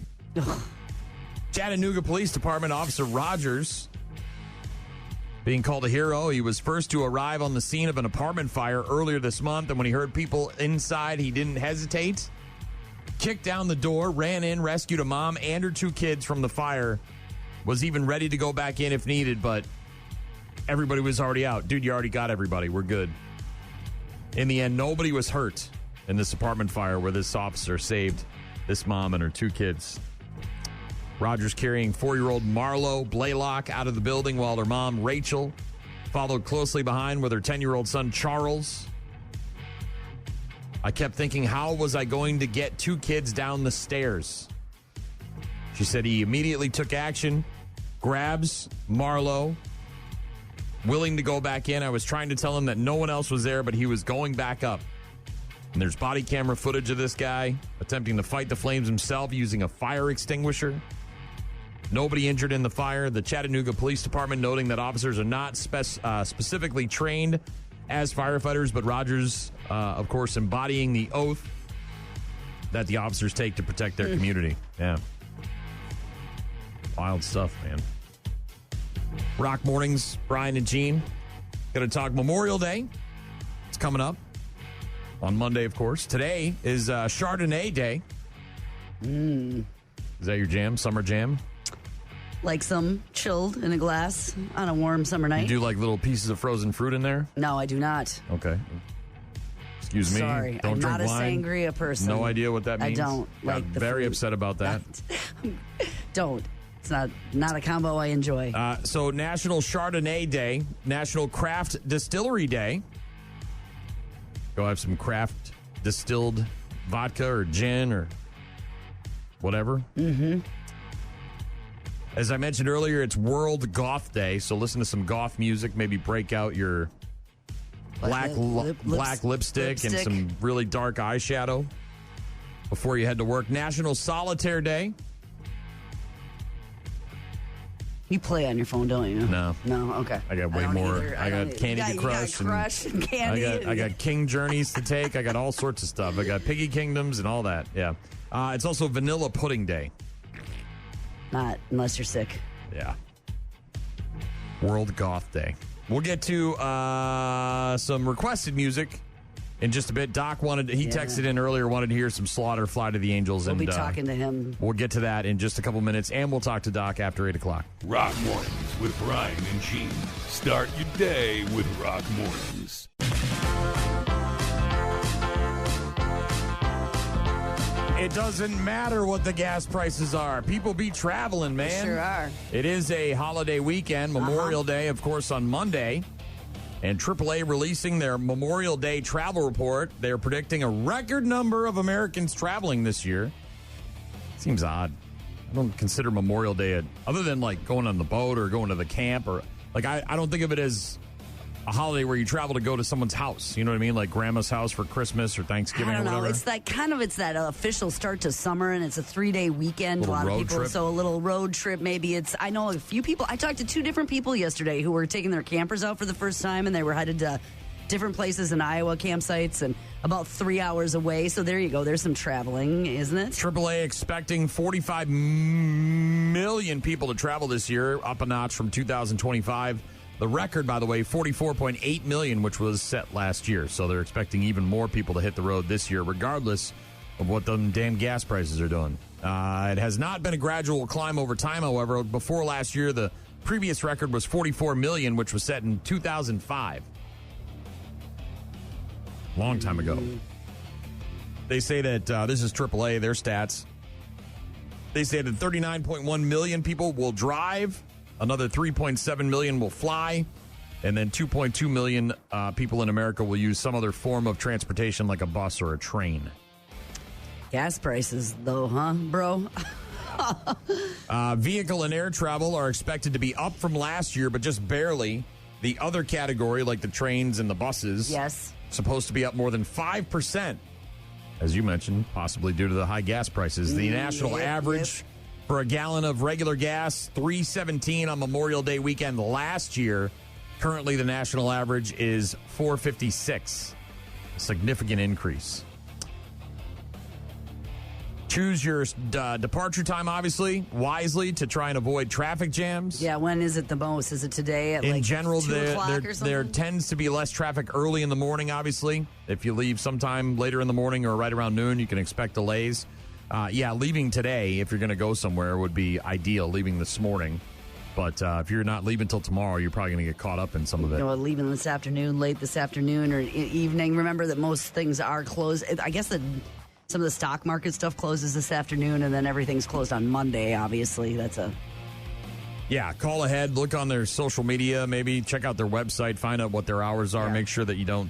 Chattanooga Police Department Officer Rogers being called a hero. He was first to arrive on the scene of an apartment fire earlier this month, and when he heard people inside, he didn't hesitate. Kicked down the door, ran in, rescued a mom and her 2 kids from the fire. Was even ready to go back in if needed, but everybody was already out. Dude, you already got everybody. We're good. In the end, nobody was hurt in this apartment fire where this officer saved this mom and her 2 kids. Rogers carrying 4-year-old Marlo Blaylock out of the building while her mom, Rachel, followed closely behind with her 10-year-old son, Charles. I kept thinking, how was I going to get 2 kids down the stairs? She said he immediately took action, grabs Marlo, willing to go back in. I was trying to tell him that no one else was there, but he was going back up. And there's body camera footage of this guy attempting to fight the flames himself using a fire extinguisher. Nobody injured in the fire. The Chattanooga Police Department noting that officers are not specifically trained as firefighters, but Rogers, of course, embodying the oath that the officers take to protect their community. Yeah. Wild stuff, man. Rock Mornings, Brian and Gene. Going to talk Memorial Day. It's coming up on Monday, of course. Today is Chardonnay Day. Is that your jam? Summer jam? Like some chilled in a glass on a warm summer night. You do like little pieces of frozen fruit in there? No, I do not. Okay. Excuse me. Sorry, Don't I'm drink not a wine. sangria person. No idea what that means. I don't Got like the very fruit. upset about that. Don't. It's not a combo I enjoy. So National Chardonnay Day, National Craft Distillery Day. Go have some craft distilled vodka or gin or whatever. Mm-hmm. As I mentioned earlier, it's World Goth Day, so listen to some goth music. Maybe break out your black lipstick and some really dark eyeshadow before you head to work. National Solitaire Day. You play on your phone, don't you? No. No, okay. I got way more. I got Candy to Crush. You got Crush and Candy. I got King Journeys to take. I got all sorts of stuff. I got Piggy Kingdoms and all that. Yeah. It's also Vanilla Pudding Day. Not unless you're sick. Yeah. World Goth Day. We'll get to some requested music in just a bit. Doc texted in earlier, wanted to hear some Slaughter, Fly to the Angels. We'll and be talking to him. We'll get to that in just a couple minutes, and we'll talk to Doc after 8 o'clock. Rock Mornings with Brian and Gene. Start your day with Rock Mornings. It doesn't matter what the gas prices are. People be traveling, man. They sure are. It is a holiday weekend, Memorial Day, of course, on Monday. And AAA releasing their Memorial Day travel report. They're predicting a record number of Americans traveling this year. Seems odd. I don't consider Memorial Day, other than like going on the boat or going to the camp, or like I don't think of it as a holiday where you travel to go to someone's house. You know what I mean? Like grandma's house for Christmas or Thanksgiving I don't or whatever. know. It's like it's that official start to summer, and it's a 3-day weekend. Little a lot of road people, trip. so a little road trip. Maybe I know a few people. I talked to 2 different people yesterday who were taking their campers out for the first time, and they were headed to different places in Iowa campsites and about 3 hours away. So there you go. There's some traveling, isn't it? AAA expecting 45 million people to travel this year, up a notch from 2025. The record, by the way, 44.8 million, which was set last year. So they're expecting even more people to hit the road this year, regardless of what them damn gas prices are doing. It has not been a gradual climb over time, however. Before last year, the previous record was 44 million, which was set in 2005. Long time ago. They say that, this is AAA, their stats. They say that 39.1 million people will drive. Another 3.7 million will fly, and then 2.2 million people in America will use some other form of transportation like a bus or a train. Gas prices, though, huh, bro? Vehicle and air travel are expected to be up from last year, but just barely. The other category, like the trains and the buses, supposed to be up more than 5%. As you mentioned, possibly due to the high gas prices. The national average for a gallon of regular gas, $3.17 on Memorial Day weekend last year. Currently, the national average is $4.56. A significant increase. Choose your departure time, obviously, wisely to try and avoid traffic jams. Yeah, when is it the most? Is it today at in general, 2 o'clock or something? There tends to be less traffic early in the morning, obviously. If you leave sometime later in the morning or right around noon, you can expect delays. Leaving today, if you're going to go somewhere, would be ideal, leaving this morning. But if you're not leaving until tomorrow, you're probably going to get caught up in some of it. You know, leaving this afternoon, late this afternoon or evening. Remember that most things are closed. I guess some of the stock market stuff closes this afternoon, and then everything's closed on Monday, obviously. Yeah, call ahead, look on their social media, maybe check out their website, find out what their hours are, make sure that you don't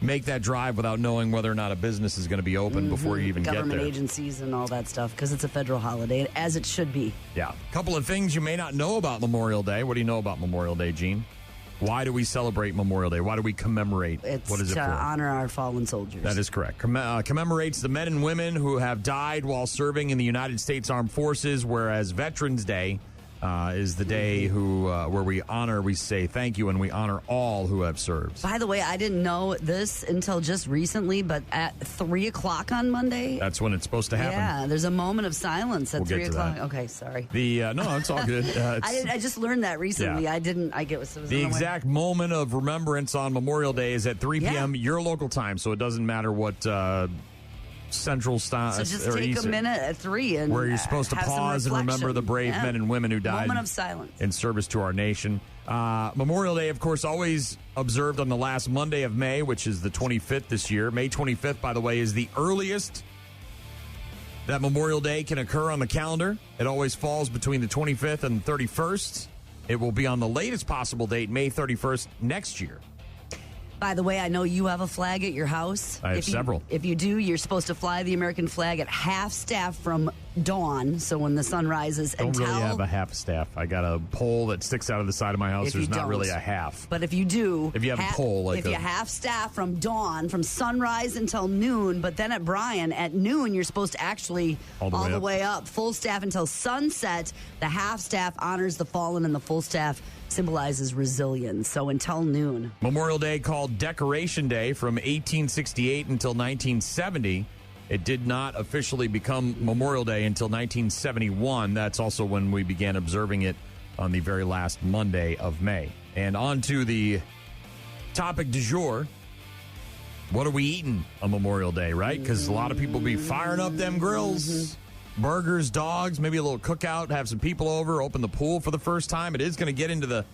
make that drive without knowing whether or not a business is going to be open before you even get there. Government agencies and all that stuff, because it's a federal holiday, as it should be. Yeah. A couple of things you may not know about Memorial Day. What do you know about Memorial Day, Gene? Why do we celebrate Memorial Day? Why do we commemorate? It's what is it to for? honor our fallen soldiers. That is correct. Commemorates the men and women who have died while serving in the United States Armed Forces, whereas Veterans Day is the day where we say thank you and we honor all who have served. By the way, I didn't know this until just recently, but at 3 o'clock on Monday, that's when it's supposed to happen. Yeah, there's a moment of silence at 3 o'clock. That. Okay, sorry. No, it's all good. I just learned that recently. Yeah. The exact moment of remembrance on Memorial Day is at 3 p.m. your local time, so it doesn't matter what Central Style. So just take a minute at 3 and where you're supposed to pause and remember the brave men and women who died. Moment of silence in service to our nation. Memorial Day, of course, always observed on the last Monday of May, which is the 25th this year. May 25th, by the way, is the earliest that Memorial Day can occur on the calendar. It always falls between the 25th and 31st. It will be on the latest possible date, May 31st next year. By the way, I know you have a flag at your house. I have several. If you do, you're supposed to fly the American flag at half staff from dawn, so when the sun rises. Don't really have a half staff. I got a pole that sticks out of the side of my house. There's not really a half. But if you do, if you have a pole, if you half staff from dawn, from sunrise until noon, but then at Bryan at noon, you're supposed to actually all the way up, full staff until sunset. The half staff honors the fallen, and the full staff symbolizes resilience. So until noon. Memorial Day, called Decoration Day, from 1868 until 1970. It did not officially become Memorial Day until 1971. That's also when we began observing it on the very last Monday of May. And on to the topic du jour. what are we eating on Memorial Day, right? Because a lot of people be firing up them grills, burgers, dogs, maybe a little cookout, have some people over, open the pool for the first time. It is going to get into the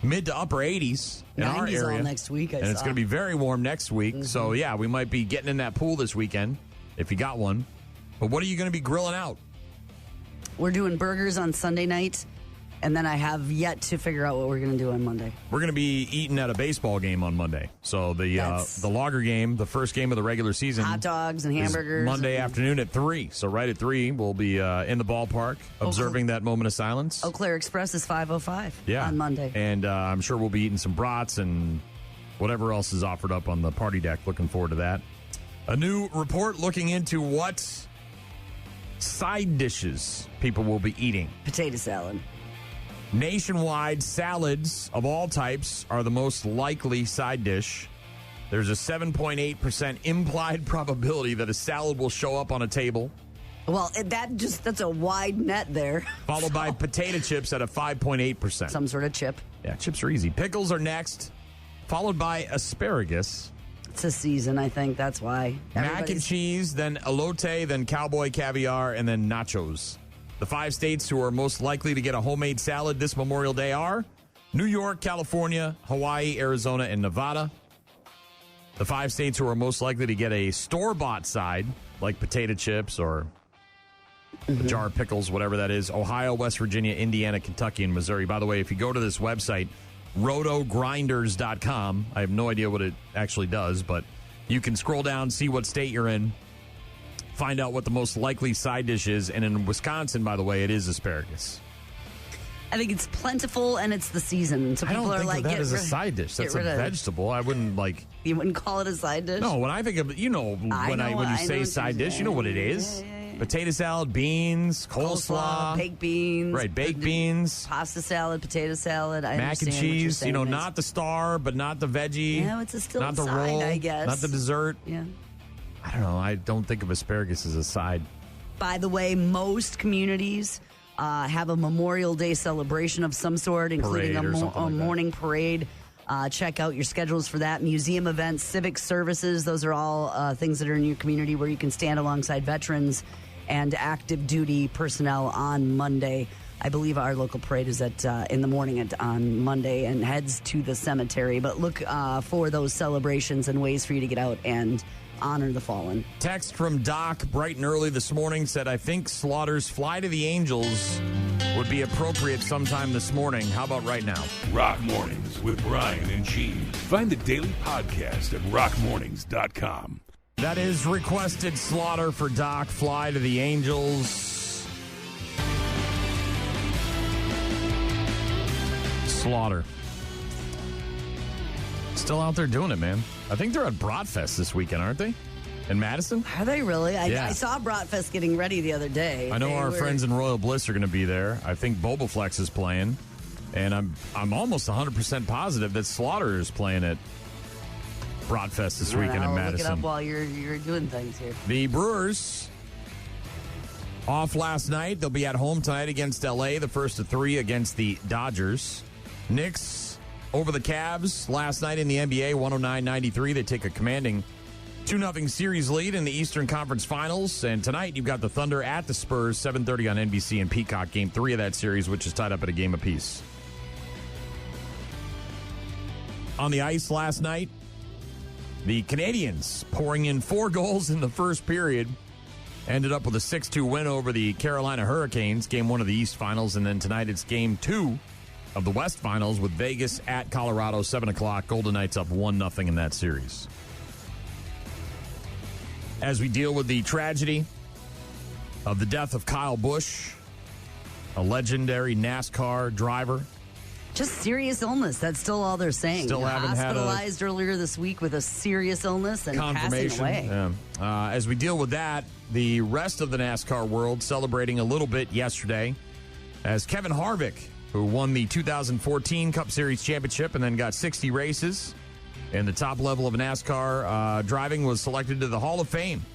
mid to upper 80s in our area. All next week, and it's going to be very warm next week. So, yeah, we might be getting in that pool this weekend if you got one. But what are you going to be grilling out? We're doing burgers on Sunday night. And then I have yet to figure out what we're going to do on Monday. We're going to be eating at a baseball game on Monday. So the Lager game, the first game of the regular season. Hot dogs and hamburgers. Monday afternoon at 3. So right at 3, we'll be in the ballpark observing that moment of silence. Eau Claire Express is 5:05 on Monday. And I'm sure we'll be eating some brats and whatever else is offered up on the party deck. Looking forward to that. A new report looking into what side dishes people will be eating. Potato salad. Nationwide, salads of all types are the most likely side dish. There's a 7.8% implied probability that a salad will show up on a table. Well, that's a wide net there. Followed by potato chips at a 5.8%. Some sort of chip. Yeah, chips are easy. Pickles are next, followed by asparagus. It's a season, I think. That's why. Mac and cheese, then elote, then cowboy caviar, and then nachos. The 5 states who are most likely to get a homemade salad this Memorial Day are New York, California, Hawaii, Arizona, and Nevada. The 5 states who are most likely to get a store-bought side, like potato chips or a jar of pickles, whatever that is, Ohio, West Virginia, Indiana, Kentucky, and Missouri. By the way, if you go to this website, rotogrinders.com, I have no idea what it actually does, but you can scroll down, see what state you're in, find out what the most likely side dish is. And in Wisconsin, by the way, it is asparagus. I think it's plentiful and it's the season. So people I don't are think like, that is a side dish. That's a vegetable. I wouldn't like. You wouldn't call it a side dish? No, when I think of when you say side dish, you know what it is. Potato salad, beans, coleslaw, baked beans. Right, baked beans. Pasta salad, potato salad. Mac and cheese, not the star, but not the veggie. Yeah, it's still not a the side, roll, I guess. not the dessert. Yeah. I don't know. I don't think of asparagus as a side. By the way, most communities have a Memorial Day celebration of some sort, including a morning parade. Check out your schedules for that. Museum events, civic services. Those are all things that are in your community where you can stand alongside veterans and active duty personnel on Monday. I believe our local parade is in the morning on Monday and heads to the cemetery. But look for those celebrations and ways for you to get out and honor the fallen. Text from Doc bright and early this morning said, I think Slaughter's Fly to the Angels would be appropriate sometime this morning. How about right now? Rock Mornings with Brian and Gene. Find the daily podcast at rockmornings.com. That is requested Slaughter for Doc, Fly to the Angels. Slaughter. Still out there doing it, man. I think they're at Bratfest this weekend, aren't they? In Madison? Are they really? I saw Bratfest getting ready the other day. I know our friends in Royal Bliss are going to be there. I think Bobaflex is playing. And I'm almost 100% positive that Slaughter is playing at Bratfest this weekend in Madison. Look it up while you're doing things here. The Brewers off last night. They'll be at home tonight against L.A., the first of 3 against the Dodgers. Knicks over the Cavs last night in the NBA, 109-93. They take a commanding 2-0 series lead in the Eastern Conference Finals. And tonight you've got the Thunder at the Spurs, 7:30 on NBC and Peacock, Game 3 of that series, which is tied up at a game apiece. On the ice last night, the Canadians pouring in 4 goals in the first period. Ended up with a 6-2 win over the Carolina Hurricanes, Game 1 of the East Finals. And then tonight it's Game 2 of the West Finals with Vegas at Colorado, 7 o'clock. Golden Knights up 1-0 in that series. As we deal with the tragedy of the death of Kyle Busch, a legendary NASCAR driver. Just serious illness. That's still all they're saying. Still haven't hospitalized earlier this week with a serious illness and passing away. Yeah. As we deal with that, the rest of the NASCAR world celebrating a little bit yesterday as Kevin Harvick, who won the 2014 Cup Series Championship and then got 60 races in the top level of NASCAR driving, was selected to the Hall of Fame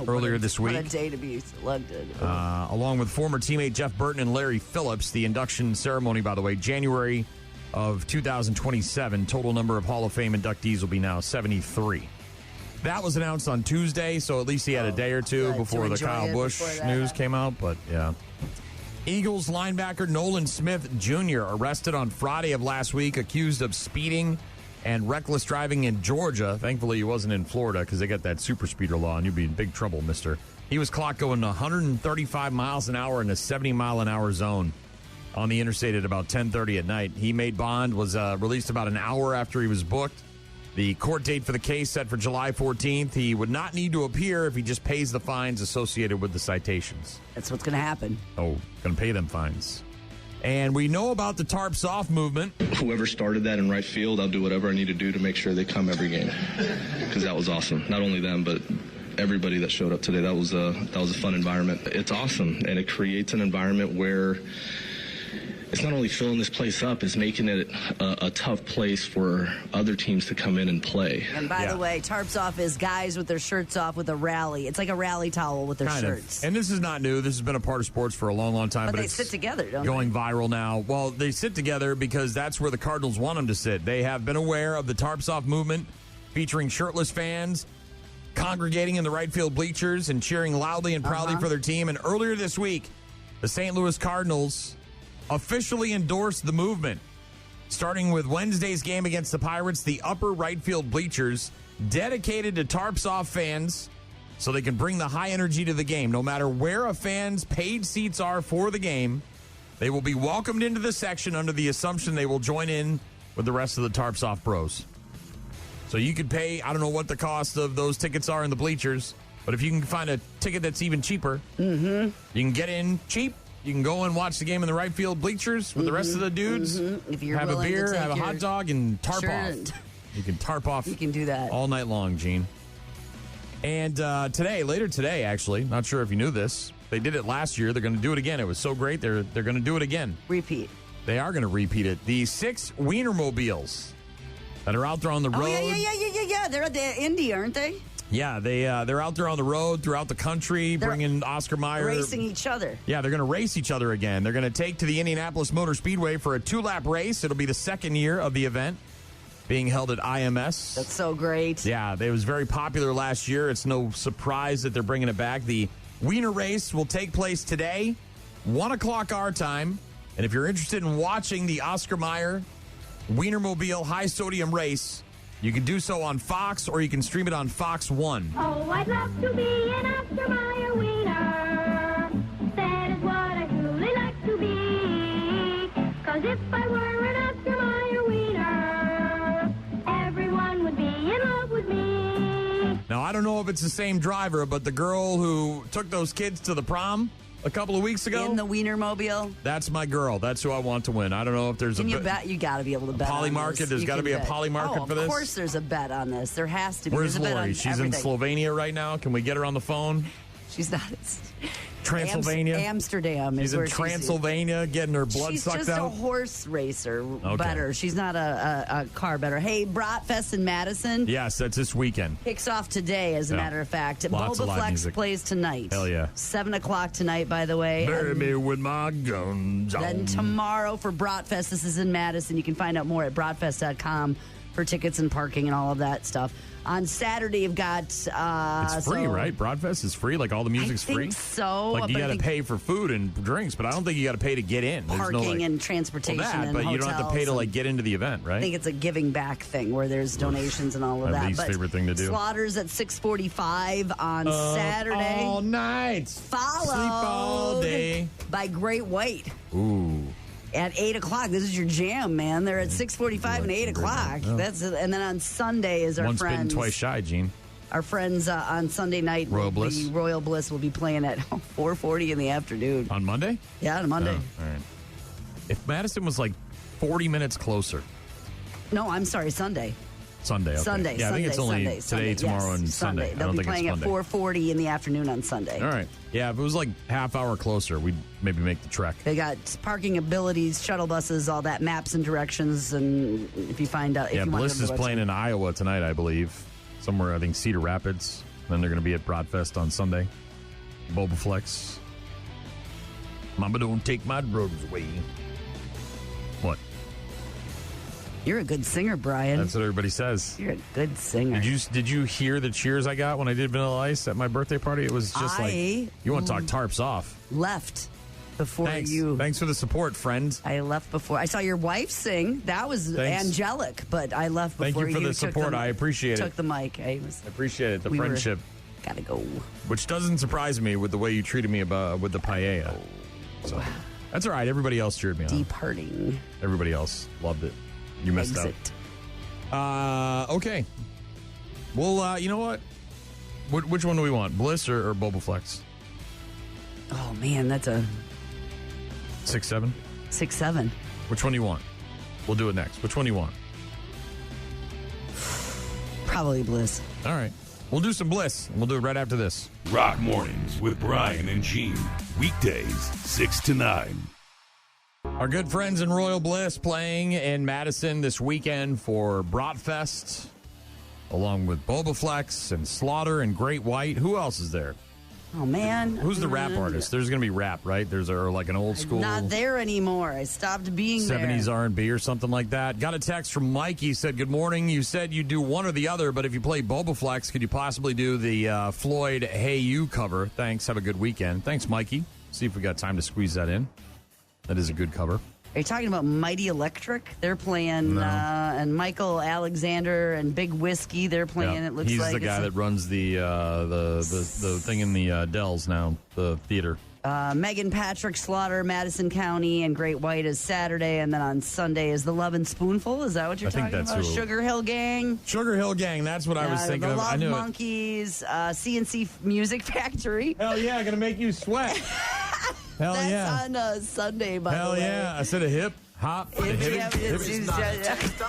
earlier this week. What a day to be selected. Along with former teammate Jeff Burton and Larry Phillips. The induction ceremony, by the way, January of 2027. Total number of Hall of Fame inductees will be now 73. That was announced on Tuesday, so at least he had a day or two before the Kyle Busch news came out. But, yeah. Eagles linebacker Nolan Smith Jr. arrested on Friday of last week, accused of speeding and reckless driving in Georgia. Thankfully, he wasn't in Florida because they got that super speeder law, and you'd be in big trouble, mister. He was clocked going 135 miles an hour in a 70-mile-an-hour zone on the interstate at about 10:30 at night. He made bond, was released about an hour after he was booked. The court date for the case set for July 14th. He would not need to appear if he just pays the fines associated with the citations. That's what's going to happen. Oh, going to pay them fines. And we know about the Tarps Off movement. Whoever started that in right field, I'll do whatever I need to do to make sure they come every game. Because that was awesome. Not only them, but everybody that showed up today. That was a fun environment. It's awesome, and it creates an environment where it's not only filling this place up, it's making it a tough place for other teams to come in and play. And by the way, Tarps Off is guys with their shirts off with a rally. It's like a rally towel with their shirts. And this is not new. This has been a part of sports for a long, long time. But they it's sit together, don't going viral now. Well, they sit together because that's where the Cardinals want them to sit. They have been aware of the Tarps Off movement, featuring shirtless fans congregating in the right field bleachers and cheering loudly and proudly for their team. And earlier this week, the St. Louis Cardinals officially endorsed the movement. Starting with Wednesday's game against the Pirates, the upper right field bleachers dedicated to Tarps Off fans so they can bring the high energy to the game. No matter where a fan's paid seats are for the game, they will be welcomed into the section under the assumption they will join in with the rest of the Tarps Off bros. So you could pay, I don't know what the cost of those tickets are in the bleachers, but if you can find a ticket that's even cheaper, you can get in cheap. You can go and watch the game in the right field bleachers with the rest of the dudes. If you're have a willing to beer, take have a hot dog, and tarp off. You can tarp off. You can do that all night long, Gene. And later today, actually, not sure if you knew this, they did it last year. They're going to do it again. It was so great. They're going to do it again. Repeat. They are going to repeat it. The 6 Wienermobiles that are out there on the road. Yeah. They're at the Indy, aren't they? Yeah, they're out there on the road throughout the country, bringing Oscar Mayer. Racing each other. Yeah, they're going to race each other again. They're going to take to the Indianapolis Motor Speedway for a 2-lap race. It'll be the second year of the event being held at IMS. That's so great. Yeah, it was very popular last year. It's no surprise that they're bringing it back. The Wiener race will take place today, 1 o'clock our time. And if you're interested in watching the Oscar Mayer Wienermobile high-sodium race, you can do so on Fox, or you can stream it on Fox 1. Oh, I'd love to be an Oscar Mayer wiener. That is what I truly like to be. 'Cause if I were an Oscar Mayer wiener, everyone would be in love with me. Now, I don't know if it's the same driver, but the girl who took those kids to the prom a couple of weeks ago in the Wienermobile. That's my girl. That's who I want to win. I don't know if there's you bet? You got to be able to bet. Poly market. There's got to be a poly market for this. Of course, there's a bet on this. There has to be. Where's There's a bet Lori? on She's everything. in Slovenia right now. Can we get her on the phone? She's not. Transylvania. Amsterdam. She's in Transylvania getting her blood sucked out. She's just a horse racer better. She's not a car better. Hey, Bratfest in Madison. Yes, that's this weekend. Kicks off today, as a matter of fact. Lots of live Bobaflex music. plays tonight. Hell yeah. 7 o'clock tonight, by the way. Bury me with my guns on. Then tomorrow for Bratfest, this is in Madison. You can find out more at bratfest.com for tickets and parking and all of that stuff. On Saturday, you've got... it's free, right? Broadfest is free? Like all the music's free? I think so. Like you got to pay for food and drinks, but I don't think you got to pay to get in. There's parking and transportation and but hotels. You don't have to pay to get into the event, right? I think it's a giving back thing where there's donations and all of that. My least favorite thing to do. Slaughters at 6:45 on Saturday. All night. Followed Sleep all day. by Great White. Ooh. At 8 o'clock. This is your jam, man. They're at 6:45 and 8 o'clock. Oh. And then on Sunday is our Once friends. bitten, twice shy, Gene. Our friends on Sunday night, Royal Bliss will be playing at 4:40 in the afternoon. On Monday? Yeah, on Monday. Oh, all right. If Madison was 40 minutes closer. No, I'm sorry, Sunday. Sunday. Okay. Sunday. Yeah, I think it's only today, tomorrow, and Sunday. They'll I don't be think playing it's at 4:40 in the afternoon on Sunday. All right. Yeah, if it was half hour closer, we'd maybe make the trek. They got parking abilities, shuttle buses, all that, maps and directions, and if you find out, if you Bliss want is playing in Iowa tonight, I believe, somewhere. I think Cedar Rapids. Then they're going to be at Broadfest on Sunday. Bobaflex. Mama, don't take my drugs away. What? You're a good singer, Brian. That's what everybody says. You're a good singer. Did you hear the cheers I got when I did Vanilla Ice at my birthday party? It was just you want to talk tarps off. Left before Thanks. you. Thanks for the support, friend. I left before. I saw your wife sing. That was angelic, but I left before Thank you for the support. I appreciate it. Took the mic. I appreciate it. The friendship. Gotta go. Which doesn't surprise me with the way you treated me with the paella. So that's all right. Everybody else cheered me on. Departing. Everybody else loved it. You missed out. Okay. Well, you know what? Which one do we want? Bliss or Bobaflex? Oh, man, that's a... 6-7? 6-7. Which one do you want? We'll do it next. Which one do you want? Probably Bliss. All right. We'll do some Bliss, and we'll do it right after this. Rock Mornings with Brian and Gene. Weekdays, 6 to 9. Our good friends in Royal Bliss playing in Madison this weekend for Bratfest, along with Bobaflex and Slaughter and Great White. Who else is there? Oh, man. Who's the rap artist? There's going to be rap, right? There's like an old school... Not there anymore. I stopped being 70s there. R&B or something like that. Got a text from Mike. He said, good morning. You said you do one or the other, but if you play Bobaflex, could you possibly do the Floyd Hey You cover? Thanks. Have a good weekend. Thanks, Mikey. See if we got time to squeeze that in. That is a good cover. Are you talking about Mighty Electric? They're playing, and Michael Alexander and Big Whiskey. They're playing. Yeah. It looks He's like the guy that runs the thing in the Dells now, the theater. Megan Patrick, Slaughter, Madison County, and Great White is Saturday, and then on Sunday is the Love and Spoonful. Is that what you're talking about? Sugar Hill Gang. Sugar Hill Gang. That's what I was thinking the of. Love I knew Monkeys, CNC Music Factory. Hell yeah, gonna make you sweat. Hell That's yeah. on Sunday, by Hell the way. yeah. I said a hip, hop, and a hip.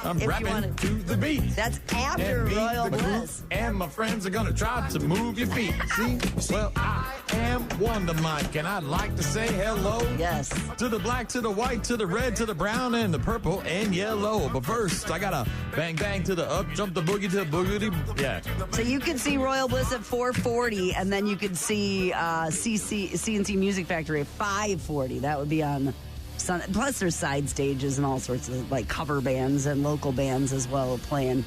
I'm rapping to the beat. That's after Royal Bliss. And my friends are going to try to move your feet. See? Well, I am Wonder Mike, and I'd like to say hello. Yes. To the black, to the white, to the red, to the brown, and the purple, and yellow. But first, I got to bang, bang to the up, jump the boogie to the boogity. Yeah. So you could see Royal Bliss at 4:40, and then you could see CNC Music Factory at 5:40. That would be on Sunday. Plus, there's side stages and all sorts of like cover bands and local bands as well playing.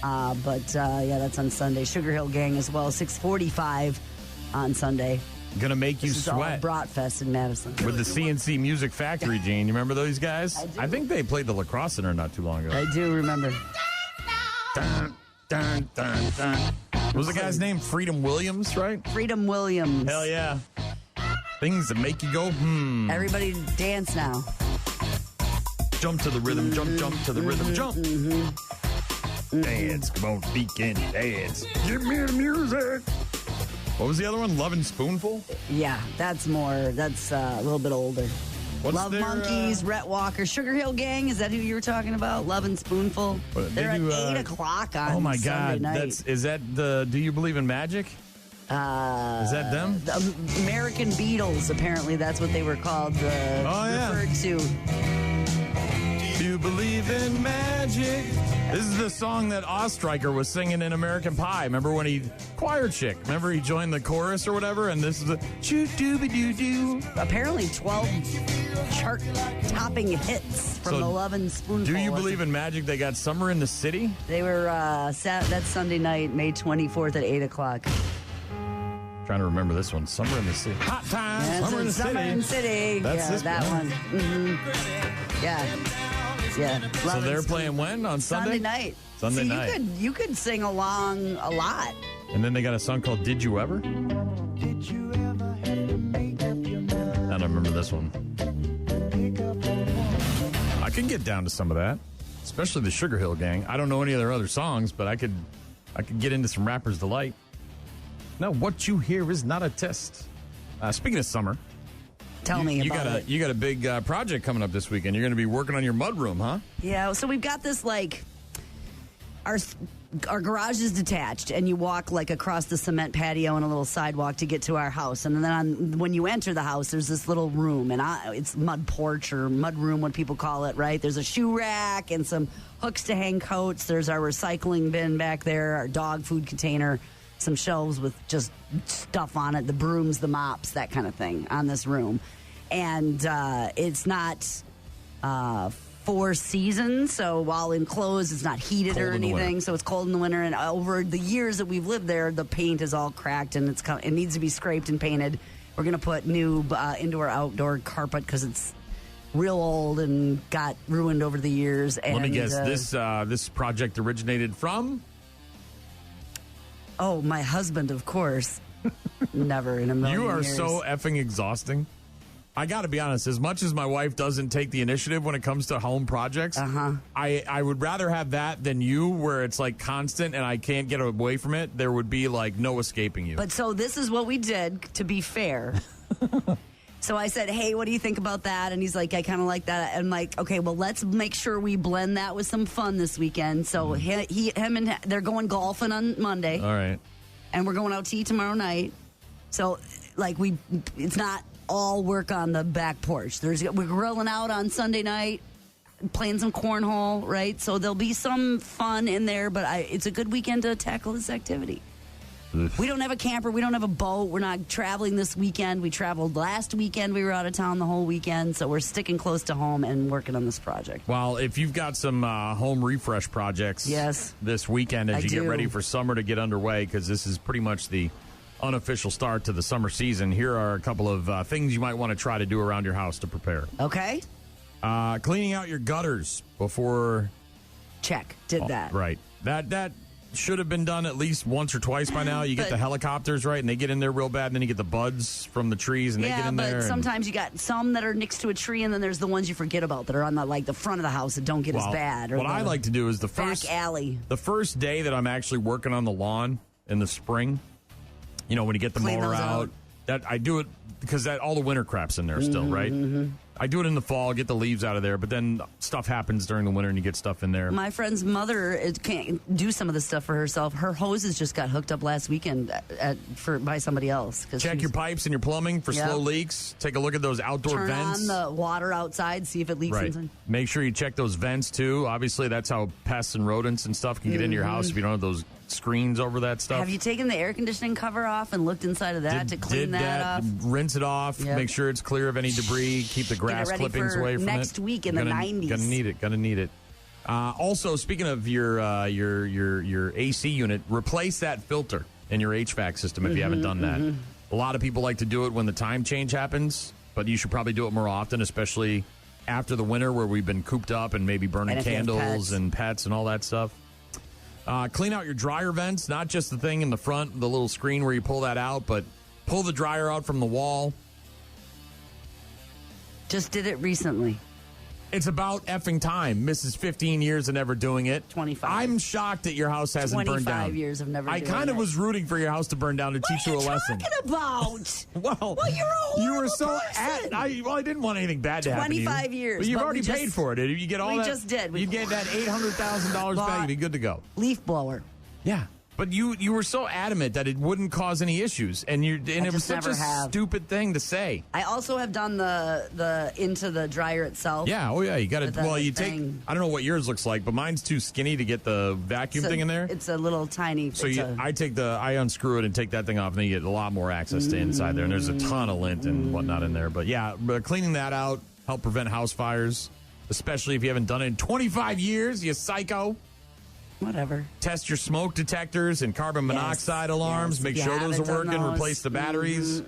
But that's on Sunday. Sugar Hill Gang as well, 6:45 on Sunday. Gonna make you sweat. Bratfest in Madison. With the CNC Music Factory, Gene. You remember those guys? I think they played the Lacrosse Center not too long ago. I do remember. Dun, dun, dun, dun. What was the guy's name? Freedom Williams, right? Freedom Williams. Hell yeah. Things that make you go, Everybody dance now. Jump to the rhythm, jump to the rhythm, jump. Dance, come on, feet can dance. Give me the music. What was the other one? Love and Spoonful? Yeah, that's a little bit older. Love Monkeys, Rhett Walker, Sugar Hill Gang. Is that who you were talking about? Love and Spoonful. They're at 8 o'clock on Oh my Sunday God! night. Is that the Do You Believe in Magic? Is that them? The American Beatles. Apparently, that's what they were called. Referred to. Do you believe in magic? This is the song that Ostreicher was singing in American Pie. Remember when choir chick? Remember he joined the chorus or whatever? And this is the choo-doo-be-doo-doo. Apparently 12 chart-topping hits from the Love and Spoonful. Do you believe in magic? They got Summer in the City? They were, that's Sunday night, May 24th at 8 o'clock. Trying to remember this one. Summer in the City. Hot time. Yeah, Summer in the City. Summer in the City. That's this that one. Mm-hmm. Yeah. So they're playing when? On Sunday? Sunday night. Sunday night. You could sing along a lot. And then they got a song called Did You Ever? I don't remember this one. I can get down to some of that, especially the Sugar Hill Gang. I don't know any of their other songs, but I could get into some Rapper's Delight. No, what you hear is not a test. Speaking of summer, tell me about it. You got a big project coming up this weekend. You're going to be working on your mudroom, huh? Yeah. So we've got this our garage is detached, and you walk across the cement patio and a little sidewalk to get to our house. And then when you enter the house, there's this little room, and it's mud porch or mud room, what people call it, right? There's a shoe rack and some hooks to hang coats. There's our recycling bin back there, our dog food container, some shelves with just stuff on it, the brooms, the mops, that kind of thing on this room. And it's not 4 seasons. So while enclosed, it's not heated Cold or in the winter. anything. So it's cold in the winter. And over the years that we've lived there, the paint is all cracked and it needs to be scraped and painted. We're going to put new indoor-outdoor carpet because it's real old and got ruined over the years. And, let me guess, this project originated from? Oh, my husband, of course. Never in a million You are years. so effing exhausting. I got to be honest, as much as my wife doesn't take the initiative when it comes to home projects, I would rather have that than you, where it's like constant and I can't get away from it. There would be like no escaping you. But so this is what we did, to be fair. So I said, hey, what do you think about that? And he's like, I kind of like that. And I'm like, okay, well, let's make sure we blend that with some fun this weekend. So they're going golfing on Monday. All right. And we're going out to eat tomorrow night. So, like, it's not all work on the back porch. We're grilling out on Sunday night, playing some cornhole, right? So there'll be some fun in there, but it's a good weekend to tackle this activity. We don't have a camper. We don't have a boat. We're not traveling this weekend. We traveled last weekend. We were out of town the whole weekend, so we're sticking close to home and working on this project. Well, if you've got some home refresh projects this weekend as you get ready for summer to get underway, because this is pretty much the unofficial start to the summer season, here are a couple of things you might want to try to do around your house to prepare. Okay. Cleaning out your gutters before... Check. Did that. Right. That should have been done at least once or twice by now. You get the helicopters, right, and they get in there real bad, and then you get the buds from the trees, and they get in there. Yeah, but sometimes you got some that are next to a tree, and then there's the ones you forget about that are on the front of the house that don't get as bad. Or what I like to do is the first alley. The first day that I'm actually working on the lawn in the spring, when you get the mower out, that I do it because all the winter crap's in there still, right? Mm-hmm. I do it in the fall, get the leaves out of there, but then stuff happens during the winter and you get stuff in there. My friend's mother can't do some of this stuff for herself. Her hoses just got hooked up last weekend by somebody else. Check your pipes and your plumbing for slow leaks. Take a look at those outdoor vents. Turn on the water outside, see if it leaks inside. Make sure you check those vents too. Obviously, that's how pests and rodents and stuff can get into your house if you don't have those screens over that stuff. Have you taken the air conditioning cover off and looked inside of that to clean that off? Rinse it off. Yep. Make sure it's clear of any debris. Keep the grass clippings away from next week in the 90s. Gonna need it. Also, speaking of your AC unit, replace that filter in your HVAC system if you haven't done that. A lot of people like to do it when the time change happens, but you should probably do it more often, especially after the winter where we've been cooped up and maybe burning candles and pets and all that stuff. Clean out your dryer vents, not just the thing in the front, the little screen where you pull that out, but pull the dryer out from the wall. Just did it recently. It's about effing time. Mrs. 15 years of never doing it. 25. I'm shocked that your house hasn't burned down. 25 years of never doing it. I kind of was rooting for your house to burn down to teach you a lesson. What are you talking about? Well, you're a horrible you were so person. I didn't want anything bad to happen to you. 25 years. But you've already paid for it. You get all we that. We just did. You get that $800,000 back. You'd be good to go. Leaf blower. Yeah. But you were so adamant that it wouldn't cause any issues, and it was such a stupid thing to say. I also have done the into the dryer itself. Yeah, you got to. Well, you take. I don't know what yours looks like, but mine's too skinny to get the vacuum thing in there. It's a little tiny. So I unscrew it and take that thing off, and then you get a lot more access to inside there. And there's a ton of lint and whatnot in there. But cleaning that out help prevent house fires, especially if you haven't done it in 25 years. You psycho. Whatever. Test your smoke detectors and carbon monoxide alarms. Make sure those are working. Replace the batteries.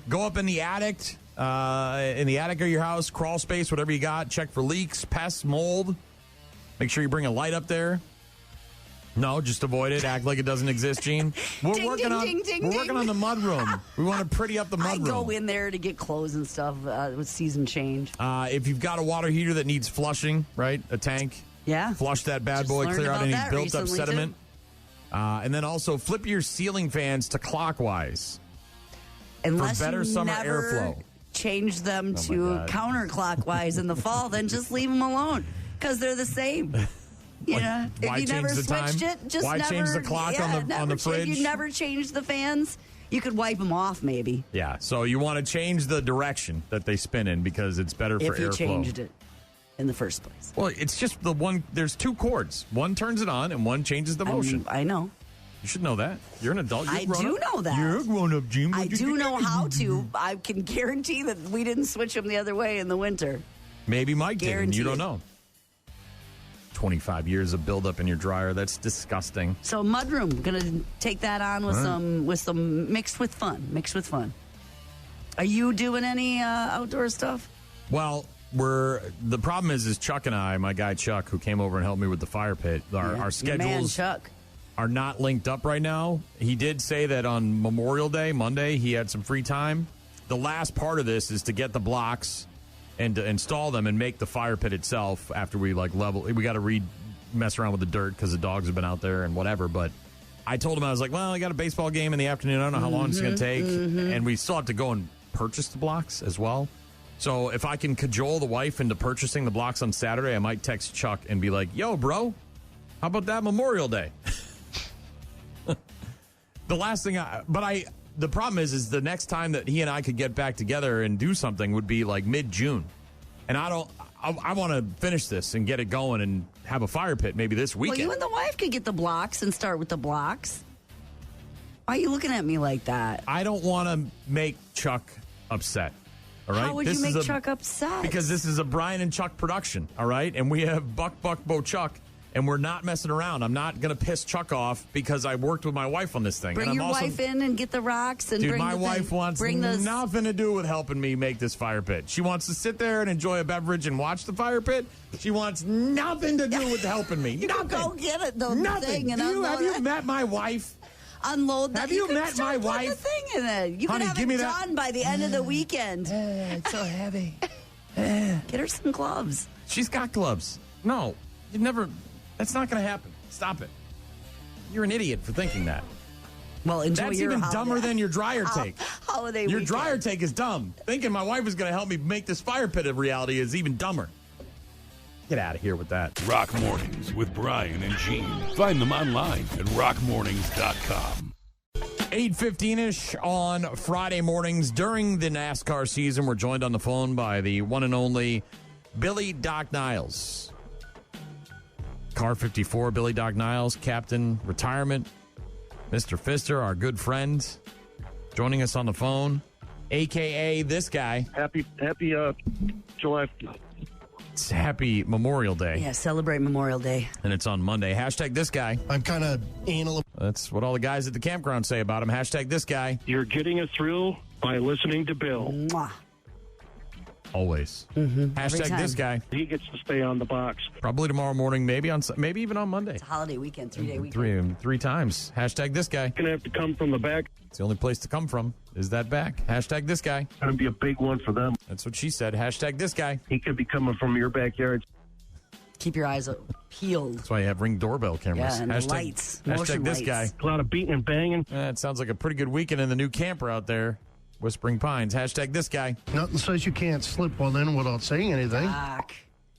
Go up in the attic of your house, crawl space, whatever you got. Check for leaks, pests, mold. Make sure you bring a light up there. No, just avoid it. Act like it doesn't exist, Gene. We're working on the mud room. We want to pretty up the mud room. I go in there to get clothes and stuff with season change. If you've got a water heater that needs flushing, right, a tank. Yeah. Flush that bad boy, clear out any built up sediment. And then also flip your ceiling fans to clockwise. Unless for better summer airflow. Change them to counterclockwise in the fall, then just leave them alone because they're the same. If you never switched it, just why change the clock on the fridge? If you never changed the fans, you could wipe them off maybe. Yeah, so you want to change the direction that they spin in because it's better for airflow. If you changed it in the first place. Well, it's just the one. There's two cords. One turns it on, and one changes the motion. I know. You should know that. You're an adult. I do know that. You're a grown-up, Jim. I do know how to. I can guarantee that we didn't switch them the other way in the winter. Maybe Mike did, and you don't know. 25 years of buildup in your dryer. That's disgusting. So mudroom, gonna take that on with some mixed with fun. Are you doing any outdoor stuff? Well, the problem is Chuck and I, my guy Chuck, who came over and helped me with the fire pit, our schedules are not linked up right now. He did say that on Memorial Day, Monday, he had some free time. The last part of this is to get the blocks and to install them and make the fire pit itself after we level. We got to mess around with the dirt because the dogs have been out there and whatever. But I told him, I was like, well, I got a baseball game in the afternoon. I don't know how long it's going to take. And we still have to go and purchase the blocks as well. So if I can cajole the wife into purchasing the blocks on Saturday, I might text Chuck and be like, yo, bro, how about that Memorial Day? The last thing the problem is the next time that he and I could get back together and do something would be like mid-June. And I want to finish this and get it going and have a fire pit maybe this weekend. Well, you and the wife could get the blocks and start with the blocks. Why are you looking at me like that? I don't want to make Chuck upset. All right? How would you make Chuck upset? Because this is a Brian and Chuck production, all right? And we have Buck, Bo, Chuck. And we're not messing around. I'm not going to piss Chuck off because I worked with my wife on this thing. Bring your wife in and get the rocks and bring my wife wants nothing to do with helping me make this fire pit. She wants to sit there and enjoy a beverage and watch the fire pit. She wants nothing to do with helping me. You nothing. Go get it, though. Nothing. Have you met my wife? Unload that. Have you met my wife? The thing in it. You can have it done by the end of the weekend. It's so heavy. Get her some gloves. She's got gloves. No, you never. That's not going to happen. Stop it. You're an idiot for thinking that. Well, enjoy That's your even holiday. dumber than your dryer take. Holiday Your weekend. dryer take is dumb. Thinking my wife is going to help me make this fire pit a reality is even dumber. Get out of here with that. Rock Mornings with Brian and Gene. Find them online at rockmornings.com. 8:15-ish on Friday mornings during the NASCAR season. We're joined on the phone by the one and only Billy Doc Niles. Car 54, Billy Doc Niles, captain, retirement. Mr. Pfister, our good friend, joining us on the phone, a.k.a. this guy. Happy July. It's happy Memorial Day. Yeah, celebrate Memorial Day. And it's on Monday. Hashtag this guy. I'm kind of anal. That's what all the guys at the campground say about him. Hashtag this guy. You're getting us through by listening to Bill. Mwah. Always. Hashtag this guy. He gets to stay on the box. Probably tomorrow morning, maybe even on Monday. It's a holiday weekend, 3-day weekend. Three times. Hashtag this guy. Going to have to come from the back. It's the only place to come from is that back. Hashtag this guy. Going to be a big one for them. That's what she said. Hashtag this guy. He could be coming from your backyard. Keep your eyes peeled. That's why you have Ring doorbell cameras. Yeah, and hashtag, lights. Hashtag this guy. A lot of beating and banging. It sounds like a pretty good weekend in the new camper out there. Whispering Pines. Hashtag this guy. Nothing says you can't slip one in without saying anything. Doc.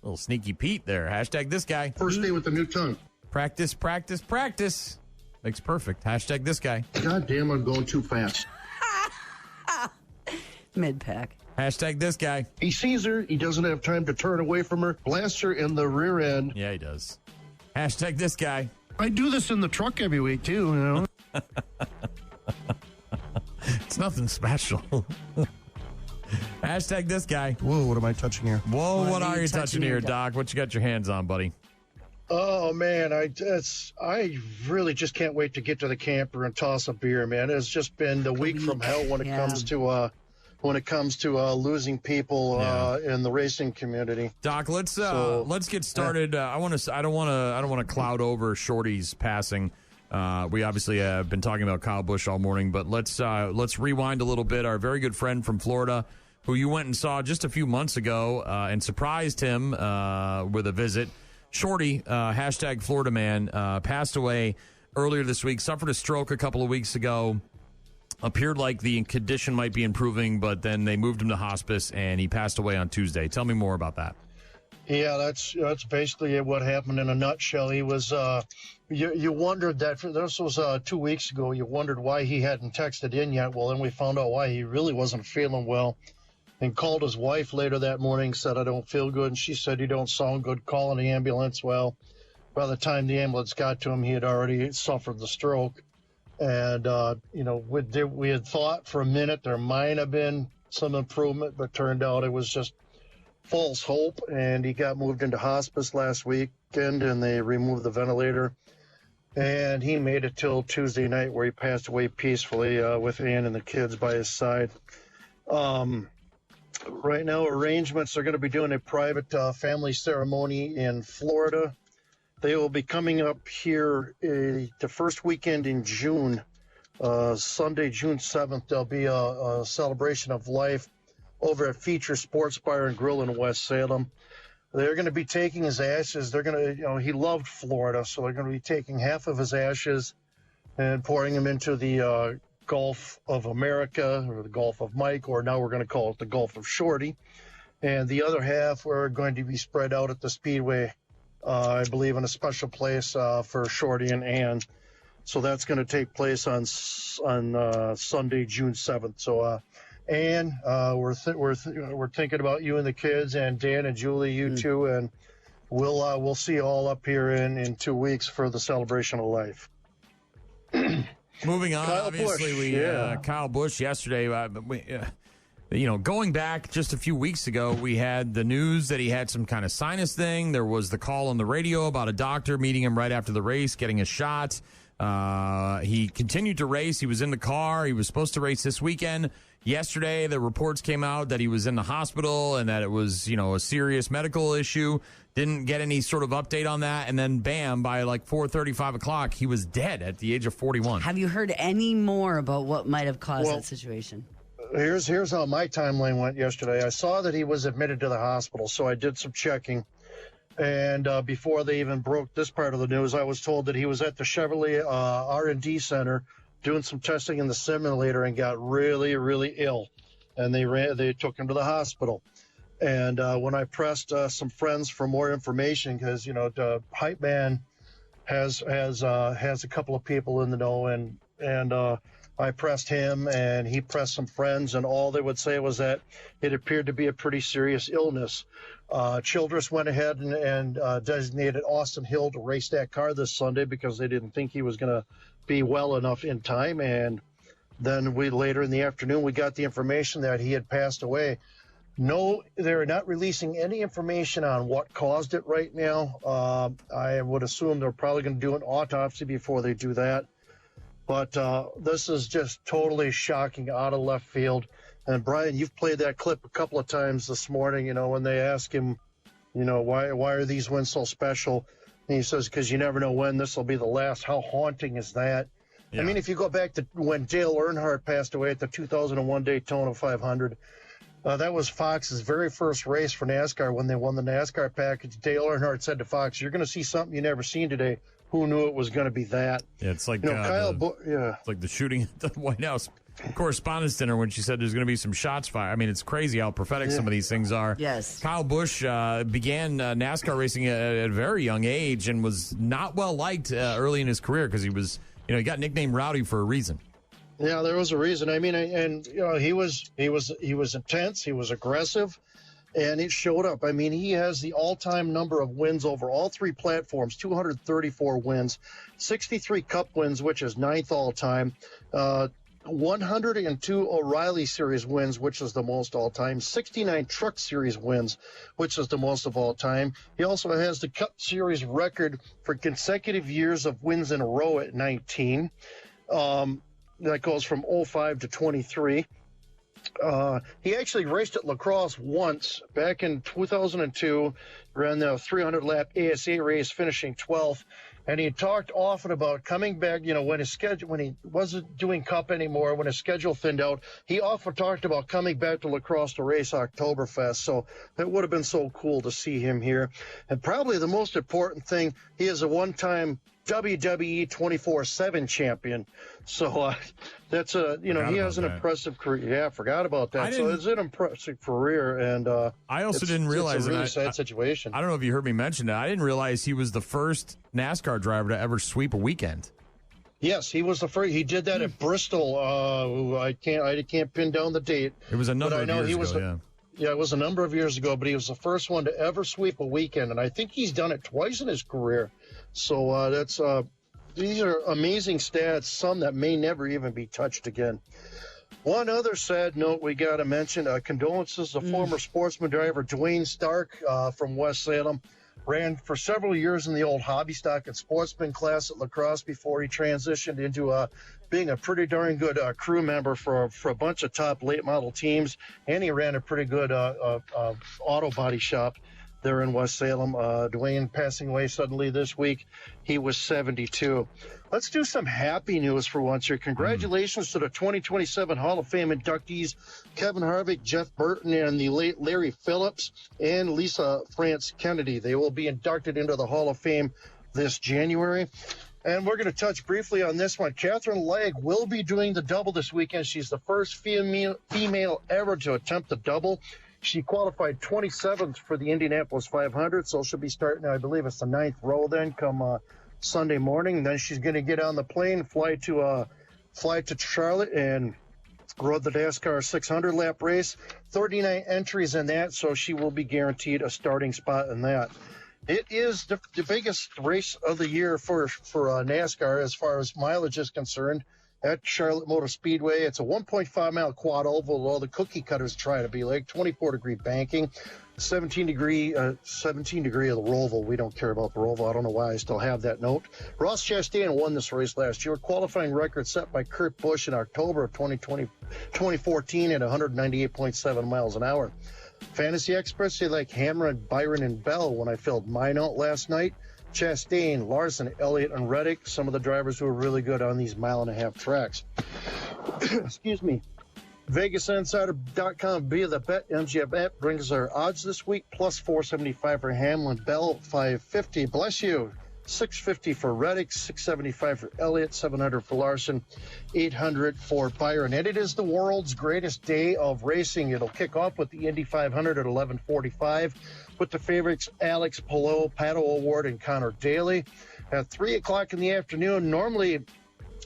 Little sneaky Pete there. Hashtag this guy. First day with the new tongue. Practice, practice, practice. Makes perfect. Hashtag this guy. God damn, I'm going too fast. Mid-pack. Hashtag this guy. He sees her. He doesn't have time to turn away from her. Blasts her in the rear end. Yeah, he does. Hashtag this guy. I do this in the truck every week, too, you know. It's nothing special. Hashtag this guy. Whoa, what am I touching here? Whoa, what are you touching here, Doc? What you got your hands on, buddy? Oh, man, I really just can't wait to get to the camper and toss a beer, man. It's just been the week from hell when it comes to losing people in the racing community. Doc, let's get started. I don't want to cloud over Shorty's passing. We obviously have been talking about Kyle Busch all morning, but let's rewind a little bit. Our very good friend from Florida, who you went and saw just a few months ago and surprised him with a visit. Shorty, hashtag Florida man, passed away earlier this week, suffered a stroke a couple of weeks ago. Appeared like the condition might be improving, but then they moved him to hospice, and he passed away on Tuesday. Tell me more about that. Yeah, that's basically what happened in a nutshell. He was, you wondered that, this was 2 weeks ago, you wondered why he hadn't texted in yet. Well, then we found out why. He really wasn't feeling well and called his wife later that morning, said, I don't feel good. And she said, you don't sound good, calling the ambulance. Well, by the time the ambulance got to him, he had already suffered the stroke. And, we had thought for a minute there might have been some improvement, but turned out it was just false hope, and he got moved into hospice last weekend, and they removed the ventilator. And he made it till Tuesday night, where he passed away peacefully with Ann and the kids by his side. Right now, arrangements are going to be doing a private family ceremony in Florida. They will be coming up here the first weekend in June, Sunday, June 7th. There'll be a celebration of life over at Feature Sports Bar and Grill in West Salem. They're going to be taking his ashes. They're going to, he loved Florida, so they're going to be taking half of his ashes and pouring them into the Gulf of America, or the Gulf of Mike, or now we're going to call it the Gulf of Shorty. And the other half are going to be spread out at the Speedway, I believe, in a special place for Shorty and Ann. So that's going to take place on Sunday, June 7th. So, Ann, we're thinking about you and the kids, and Dan and Julie, you too, and we'll see you all up here in 2 weeks for the celebration of life. Moving on, Kyle obviously, Busch, Kyle Busch yesterday. Going back just a few weeks ago, we had the news that he had some kind of sinus thing. There was the call on the radio about a doctor meeting him right after the race, getting a shot. He continued to race. He was in the car. He was supposed to race this weekend. Yesterday, the reports came out that he was in the hospital and that it was, a serious medical issue. Didn't get any sort of update on that. And then, bam, by like 4:30, 5 o'clock, he was dead at the age of 41. Have you heard any more about what might have caused that situation? Here's how my timeline went yesterday. I saw that he was admitted to the hospital, so I did some checking. And before they even broke this part of the news, I was told that he was at the Chevrolet R&D Center doing some testing in the simulator and got really, really ill. And they took him to the hospital. And when I pressed some friends for more information, because the hype man has a couple of people in the know, and I pressed him, and he pressed some friends, and all they would say was that it appeared to be a pretty serious illness. Childress went ahead and designated Austin Hill to race that car this Sunday because they didn't think he was going to be well enough in time. And then later in the afternoon, we got the information that he had passed away. No, they're not releasing any information on what caused it right now. I would assume they're probably going to do an autopsy before they do that. But this is just totally shocking, out of left field. And Brian, you've played that clip a couple of times this morning, when they ask him, why are these wins so special? And he says, because you never know when this will be the last. How haunting is that? Yeah. I mean, if you go back to when Dale Earnhardt passed away at the 2001 Daytona 500, that was Fox's very first race for NASCAR when they won the NASCAR package. Dale Earnhardt said to Fox, "You're going to see something you never seen today." Who knew it was going to be that? Yeah, it's like it's like the shooting at the White House Correspondents' Dinner when she said there's going to be some shots fired. I mean, it's crazy how prophetic some of these things are. Yes. Kyle Busch began NASCAR racing at a very young age and was not well liked early in his career because he was, he got nicknamed Rowdy for a reason. Yeah, there was a reason. I mean, he was intense. He was aggressive. And it showed up. I mean, he has the all-time number of wins over all three platforms, 234 wins, 63 Cup wins, which is ninth all-time, 102 O'Reilly Series wins, which is the most all-time, 69 Truck Series wins, which is the most of all time. He also has the Cup Series record for consecutive years of wins in a row at 19. That goes from 05 to 23. He actually raced at La Crosse once back in 2002, ran the 300-lap ASA race, finishing 12th. And he talked often about coming back, when he wasn't doing Cup anymore, when his schedule thinned out, he often talked about coming back to La Crosse to race Oktoberfest. So it would have been so cool to see him here. And probably the most important thing, he is a one-time WWE 24/7 champion. So that's he has an impressive career. Yeah, I forgot about that. So it's an impressive career, and I also didn't realize it's a really sad situation. I don't know if you heard me mention that. I didn't realize he was the first NASCAR driver to ever sweep a weekend. Yes, he was the first. He did that at Bristol. I can't pin down the date. It was a number of years ago. Yeah, it was a number of years ago, but he was the first one to ever sweep a weekend, and I think he's done it twice in his career. So these are amazing stats, some that may never even be touched again. One other sad note we got to mention, condolences to former sportsman driver Dwayne Stark from West Salem. Ran for several years in the old hobby stock and sportsman class at lacrosse before he transitioned into being a pretty darn good crew member for a bunch of top late model teams. And he ran a pretty good auto body shop there in West Salem. Dwayne passing away suddenly this week. He was 72. Let's do some happy news for once here. Congratulations to the 2027 Hall of Fame inductees, Kevin Harvick, Jeff Burton, and the late Larry Phillips and Lisa France Kennedy. They will be inducted into the Hall of Fame this January. And we're going to touch briefly on this one. Catherine Legg will be doing the double this weekend. She's the first female ever to attempt the double. She qualified 27th for the Indianapolis 500, so she'll be starting, I believe it's the 9th row then, come Sunday morning. Then she's going to get on the plane, fly to Charlotte, and rode the NASCAR 600-lap race. 39 entries in that, so she will be guaranteed a starting spot in that. It is the biggest race of the year for NASCAR as far as mileage is concerned. At Charlotte Motor Speedway, it's a 1.5-mile quad oval. All the cookie cutters try to be like 24-degree banking, 17-degree of the Roval. We don't care about the Roval. I don't know why I still have that note. Ross Chastain won this race last year. Qualifying record set by Kurt Busch in October of 2014 at 198.7 miles an hour. Fantasy experts, they like Hamlin, Byron, and Bell when I filled mine out last night. Chastain, Larson, Elliott, and Reddick, some of the drivers who are really good on these mile-and-a-half tracks. Excuse me. VegasInsider.com via the BetMGM app brings our odds this week, plus 475 for Hamlin, Bell, 550. Bless you. 650 for Reddick, 675 for Elliott, 700 for Larson, 800 for Byron. And it is the world's greatest day of racing. It'll kick off with the Indy 500 at 11:45 with the favorites Alex Palou, Pato O'Ward, and Connor Daly. At 3 o'clock in the afternoon, normally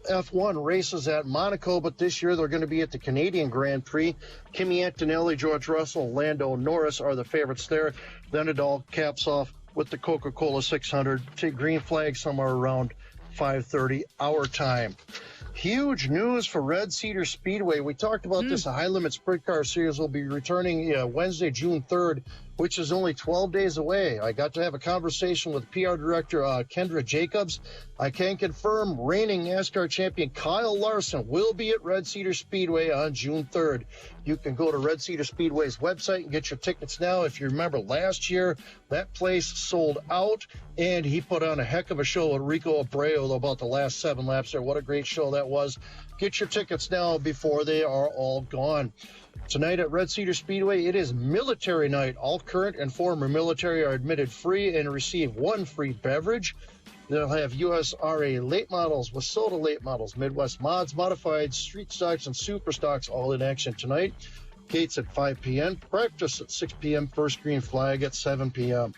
F1 races at Monaco, but this year they're going to be at the Canadian Grand Prix. Kimi Antonelli, George Russell, and Lando Norris are the favorites there. Then it all caps off with the Coca-Cola 600 to green flag somewhere around 5:30 our time. Huge news for Red Cedar Speedway. We talked about this. The High Limit Sprint Car Series will be returning Wednesday, June 3rd, which is only 12 days away. I got to have a conversation with PR Director Kendra Jacobs. I can confirm reigning NASCAR champion Kyle Larson will be at Red Cedar Speedway on June 3rd. You can go to Red Cedar Speedway's website and get your tickets now. If you remember last year, that place sold out, and he put on a heck of a show with Rico Abreu about the last 7 laps there. What a great show that was. Get your tickets now before they are all gone. Tonight at Red Cedar Speedway, it is military night. All current and former military are admitted free and receive 1 free beverage. They'll have USRA late models, Wasota late models, Midwest mods, modified, street stocks, and super stocks all in action tonight. Gates at 5 p.m., practice at 6 p.m., first green flag at 7 p.m.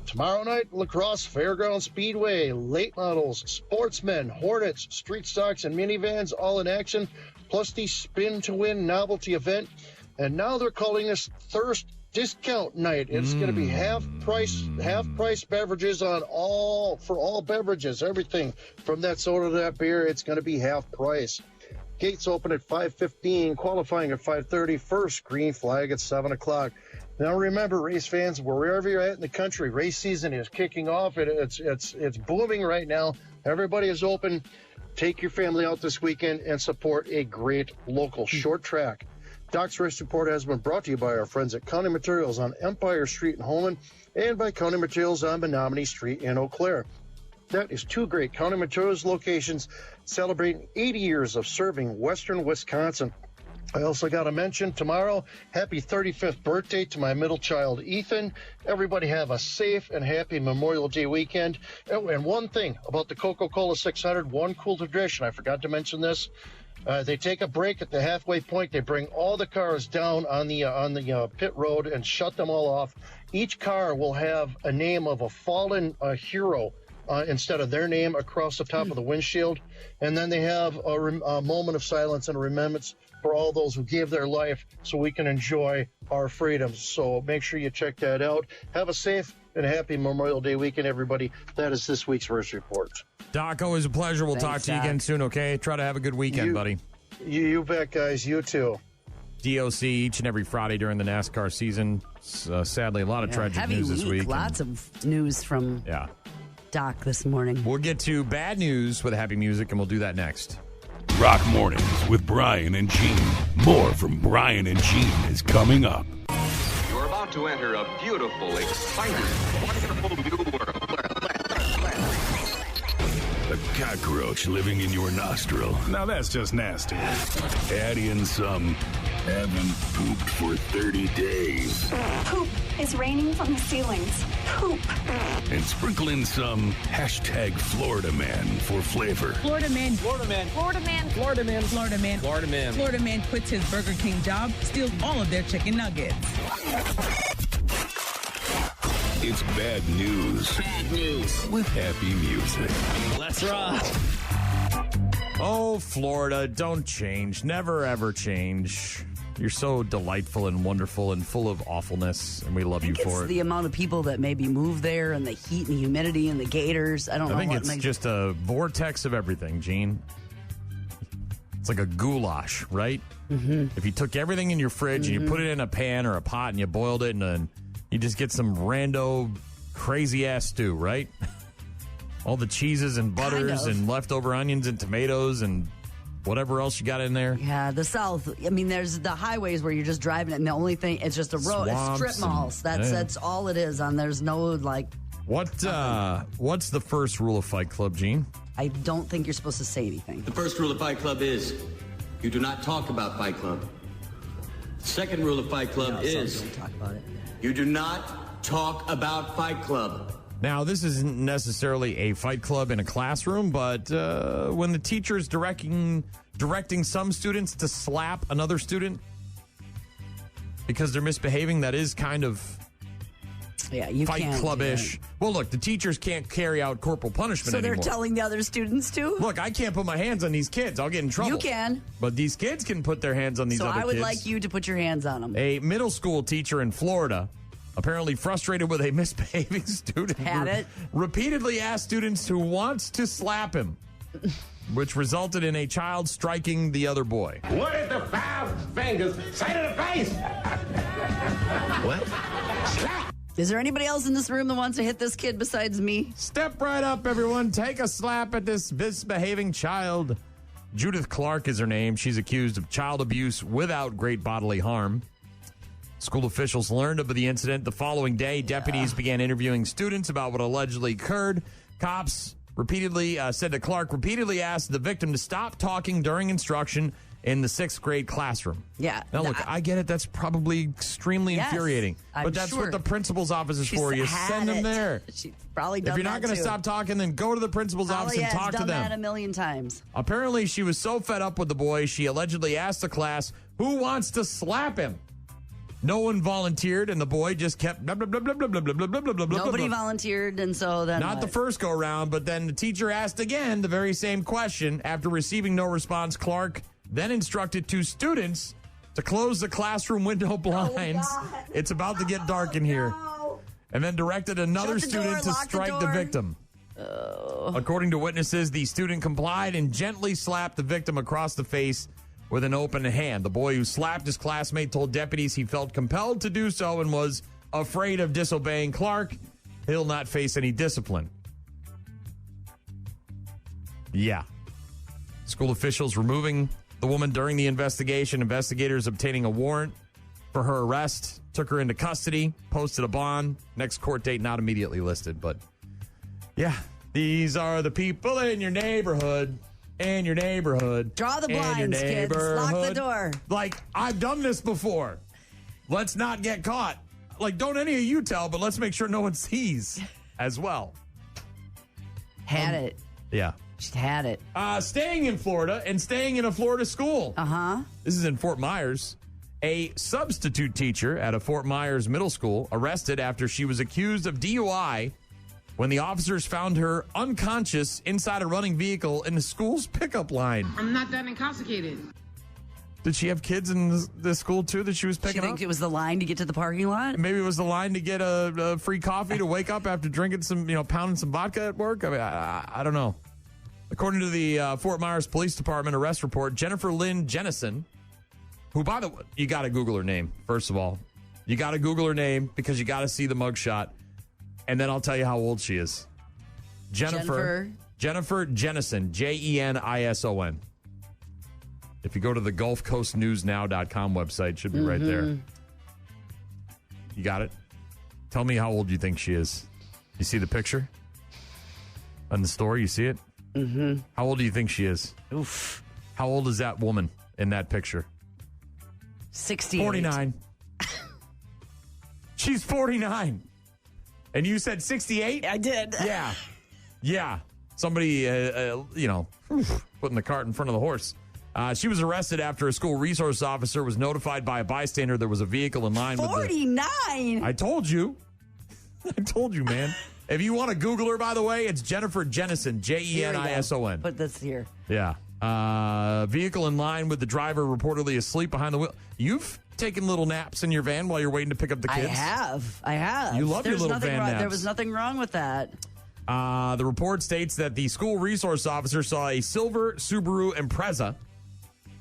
Tomorrow night, Lacrosse Fairground Speedway, late models, sportsmen, Hornets, street stocks, and minivans all in action, plus the Spin to Win novelty event. And now they're calling this Thirst Discount Night. It's going to be half price beverages for all beverages, everything from that soda to that beer. It's going to be half price. Gates open at 5:15, qualifying at 5:30, first green flag at 7 o'clock. Now remember, race fans, wherever you're at in the country, race season is kicking off. It's booming right now. Everybody is open. Take your family out this weekend and support a great local short track. Doc's Race Report has been brought to you by our friends at County Materials on Empire Street in Holman and by County Materials on Menominee Street in Eau Claire. That is 2 great County Materials locations celebrating 80 years of serving Western Wisconsin. I also got to mention tomorrow, happy 35th birthday to my middle child, Ethan. Everybody have a safe and happy Memorial Day weekend. Oh, and one thing about the Coca-Cola 600, one cool tradition. I forgot to mention this. They take a break at the halfway point. They bring all the cars down on the pit road and shut them all off. Each car will have a name of a fallen hero instead of their name across the top of the windshield. And then they have a moment of silence and remembrance for all those who gave their life so we can enjoy our freedoms. So make sure you check that out. Have a safe and happy Memorial Day weekend, everybody. That is this week's Race Report. Doc, always a pleasure. We'll talk to you again soon, okay? Try to have a good weekend, buddy. You bet, guys. You too. DOC each and every Friday during the NASCAR season. Sadly, a lot of tragic heavy news this week. Lots of news from Doc this morning. We'll get to bad news with happy music, and we'll do that next. Rock Mornings with Brian and Gene. More from Brian and Gene is coming up. You're about to enter a beautiful, exciting, wonderful new world. A cockroach living in your nostril. Now that's just nasty. Add in some haven't pooped for 30 days. Poop is raining from the ceilings. Poop. And sprinkle in some hashtag Florida Man for flavor. Florida man. Florida man. Florida man. Florida man. Florida man. Florida man. Florida man quits his Burger King job, steals all of their chicken nuggets. It's bad news. Bad news. With happy music. Let's rock. Oh, Florida, don't change. Never, ever change. You're so delightful and wonderful and full of awfulness, and we love you for it. It's the amount of people that maybe move there and the heat and the humidity and the gators. I don't know. I think what it's makes... just a vortex of everything, Gene. It's like a goulash, right? Mm-hmm. If you took everything in your fridge and you put it in a pan or a pot and you boiled it, and then you just get some rando crazy-ass stew, right? All the cheeses and butters and leftover onions and tomatoes and whatever else you got in there. Yeah, the South. I mean, there's the highways where you're just driving it, and the only thing, it's just a road. It's strip malls. That's all it is. And there's no, like... What's the first rule of Fight Club, Gene? I don't think you're supposed to say anything. The first rule of Fight Club is you do not talk about Fight Club. The second rule of Fight Club is don't talk about it. You do not talk about Fight Club. Now, this isn't necessarily a fight club in a classroom, but when the teacher is directing some students to slap another student because they're misbehaving, that is kind of fight club-ish. Well, look, the teachers can't carry out corporal punishment anymore. So they're telling the other students to? Look, I can't put my hands on these kids. I'll get in trouble. You can. But these kids can put their hands on these other kids. So I would like you to put your hands on them. A middle school teacher in Florida, apparently frustrated with a misbehaving student, repeatedly asked students who wants to slap him, which resulted in a child striking the other boy. What did the 5 fingers say to the face? What? Slap. Is there anybody else in this room that wants to hit this kid besides me? Step right up, everyone. Take a slap at this misbehaving child. Judith Clark is her name. She's accused of child abuse without great bodily harm. School officials learned of the incident the following day. Deputies began interviewing students about what allegedly occurred. Cops repeatedly said that Clark repeatedly asked the victim to stop talking during instruction in the 6th grade classroom. Yeah. Now, look, I get it. That's probably extremely infuriating. But that's what the principal's office is for. You send them there. She's probably done If you're not going to stop talking, then go to the principal's office and talk to them. Done that a million times. Apparently, she was so fed up with the boy, she allegedly asked the class, who wants to slap him? No one volunteered, and the boy just kept blah, blah, blah, blah, blah, blah, blah, blah, blah, blah, Nobody blah. volunteered, and so then Not the first go-around, but then the teacher asked again the very same question. After receiving no response, Clark then instructed 2 students to close the classroom window blinds. It's about to get dark in here. And then directed another student to strike the victim. According to witnesses, the student complied and gently slapped the victim across the face with an open hand. The boy who slapped his classmate told deputies he felt compelled to do so and was afraid of disobeying Clark. He'll not face any discipline. Yeah. School officials removing the woman during the investigation. Investigators obtaining a warrant for her arrest, took her into custody, posted a bond. Next court date not immediately listed, but yeah, these are the people in your neighborhood. In your neighborhood. Draw the blinds, kids. Lock the door. Like, I've done this before. Let's not get caught. Like, don't any of you tell, but let's make sure no one sees as well. Had it. Yeah. She had it. Staying in Florida and staying in a Florida school. Uh-huh. This is in Fort Myers. A substitute teacher at a Fort Myers middle school arrested after she was accused of DUI when the officers found her unconscious inside a running vehicle in the school's pickup line. I'm not that intoxicated. Did she have kids in the school, too, that she was picking up? You think it was the line to get to the parking lot? Maybe it was the line to get a free coffee to wake up after drinking some, pounding some vodka at work? I mean, I don't know. According to the Fort Myers Police Department arrest report, Jennifer Lynn Jennison, who, by the way, you got to Google her name, first of all. You got to Google her name because you got to see the mugshot, and then I'll tell you how old she is. Jennifer Jennison, Jenison. If you go to the GulfCoastNewsNow.com website, it should be right there. You got it? Tell me how old you think she is. You see the picture? On the story, you see it? Mm-hmm. How old do you think she is? Oof. How old is that woman in that picture? 68. 49. She's 49. And you said 68? I did. Yeah. Somebody, putting the cart in front of the horse. She was arrested after a school resource officer was notified by a bystander there was a vehicle in line 49? I told you. Man. If you want to Google her, by the way, it's Jennifer Jennison, Jenison. Put this here. Yeah. Vehicle in line with the driver reportedly asleep behind the wheel. You've taken little naps in your van while you're waiting to pick up the kids? I have. You love your little van naps. There was nothing wrong with that. The report states that the school resource officer saw a silver Subaru Impreza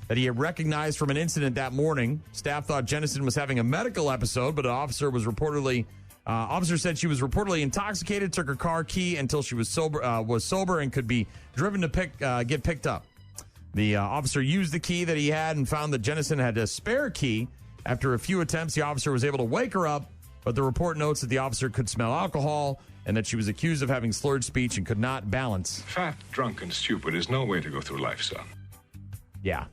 that he had recognized from an incident that morning. Staff thought Jennison was having a medical episode, but an officer said she was reportedly intoxicated, took her car key until she was sober and could be driven to get picked up. The officer used the key that he had and found that Jennison had a spare key. After a few attempts, the officer was able to wake her up, but the report notes that the officer could smell alcohol and that she was accused of having slurred speech and could not balance. Fat, drunk, and stupid is no way to go through life, son. Yeah.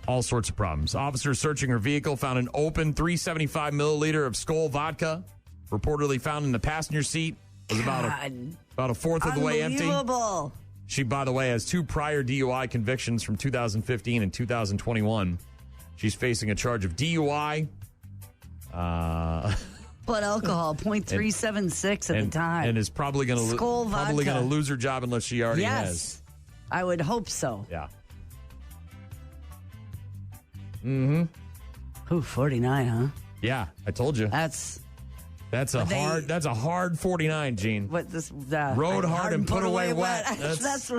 All sorts of problems. Officers searching her vehicle found an open 375 milliliter of Skol vodka, reportedly found in the passenger seat. It was about a fourth of the way empty. Unbelievable. She, by the way, has 2 prior DUI convictions from 2015 and 2021. She's facing a charge of DUI. Blood alcohol, 0.376 at the time. And is probably going to lose her job unless she already has. I would hope so. Yeah. Mm-hmm. Ooh, 49, huh? Yeah, I told you. That's a hard 49, Gene. Rode hard and put away wet. That's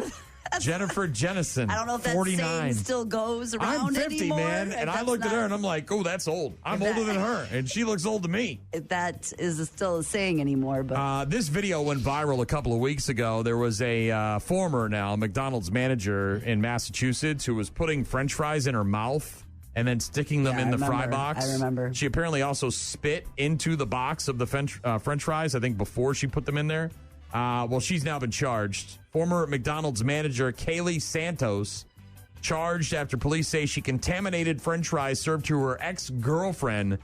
Jennifer Jennison. I don't know if that 49. saying still goes around I'm 50, anymore. man, and I looked at her and I'm like, oh, that's old. I'm older than her, and she looks old to me. If that is still a saying anymore, but this video went viral a couple of weeks ago. There was a former McDonald's manager in Massachusetts who was putting French fries in her mouth and then sticking them in the fry box. I remember. She apparently also spit into the box of the French fries, I think, before she put them in there. Well, she's now been charged. Former McDonald's manager Kaylee Santos charged after police say she contaminated French fries served to her ex-girlfriend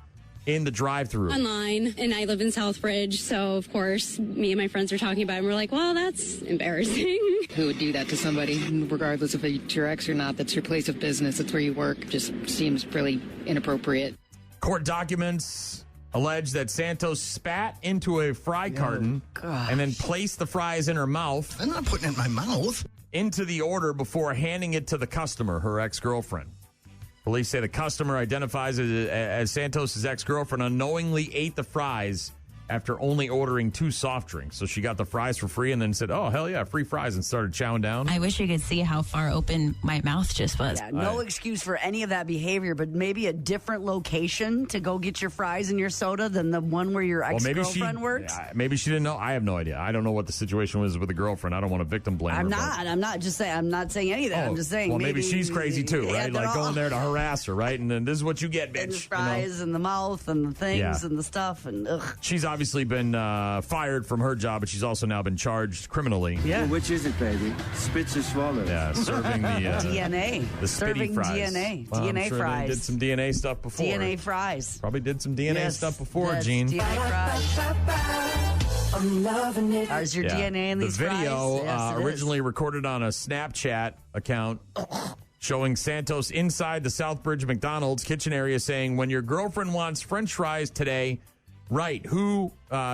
in the drive-thru. Online, and I live in Southbridge, so of course me and my friends were talking about it, and we're like, well, that's embarrassing. Who would do that to somebody, regardless if it's your ex or not? That's your place of business. That's where you work. Just seems really inappropriate. Court documents allege that Santos spat into a fry carton and then placed the fries in her mouth. I'm not putting it in my mouth. Into the order before handing it to the customer, her ex-girlfriend. Police say the customer identifies as Santos' ex-girlfriend unknowingly ate the fries after only ordering 2 soft drinks. So she got the fries for free and then said, oh, hell yeah, free fries, and started chowing down. I wish you could see how far open my mouth just was. Yeah, no excuse for any of that behavior, but maybe a different location to go get your fries and your soda than the one where your ex-girlfriend worked. Yeah, maybe she didn't know. I have no idea. I don't know what the situation was with the girlfriend. I don't want to victim blame her. I'm not just saying. I'm not saying any of that. I'm just saying. Well, maybe she's crazy too, right? Like going there to harass her, right? And then this is what you get, bitch. And the fries and the mouth and the things and the stuff and ugh. She's obviously been fired from her job, but she's also now been charged criminally. Yeah. Well, which is it, baby? Spits or swallows? Yeah, serving the DNA. The spitty fries. DNA. Well, DNA I'm sure fries. They did some DNA stuff before. DNA fries. Probably did some DNA stuff before, Gene. DNA fries. I'm loving it. Is your DNA in these fries? The video yes, originally recorded on a Snapchat account showing Santos inside the Southbridge McDonald's kitchen area saying, when your girlfriend wants French fries today, right.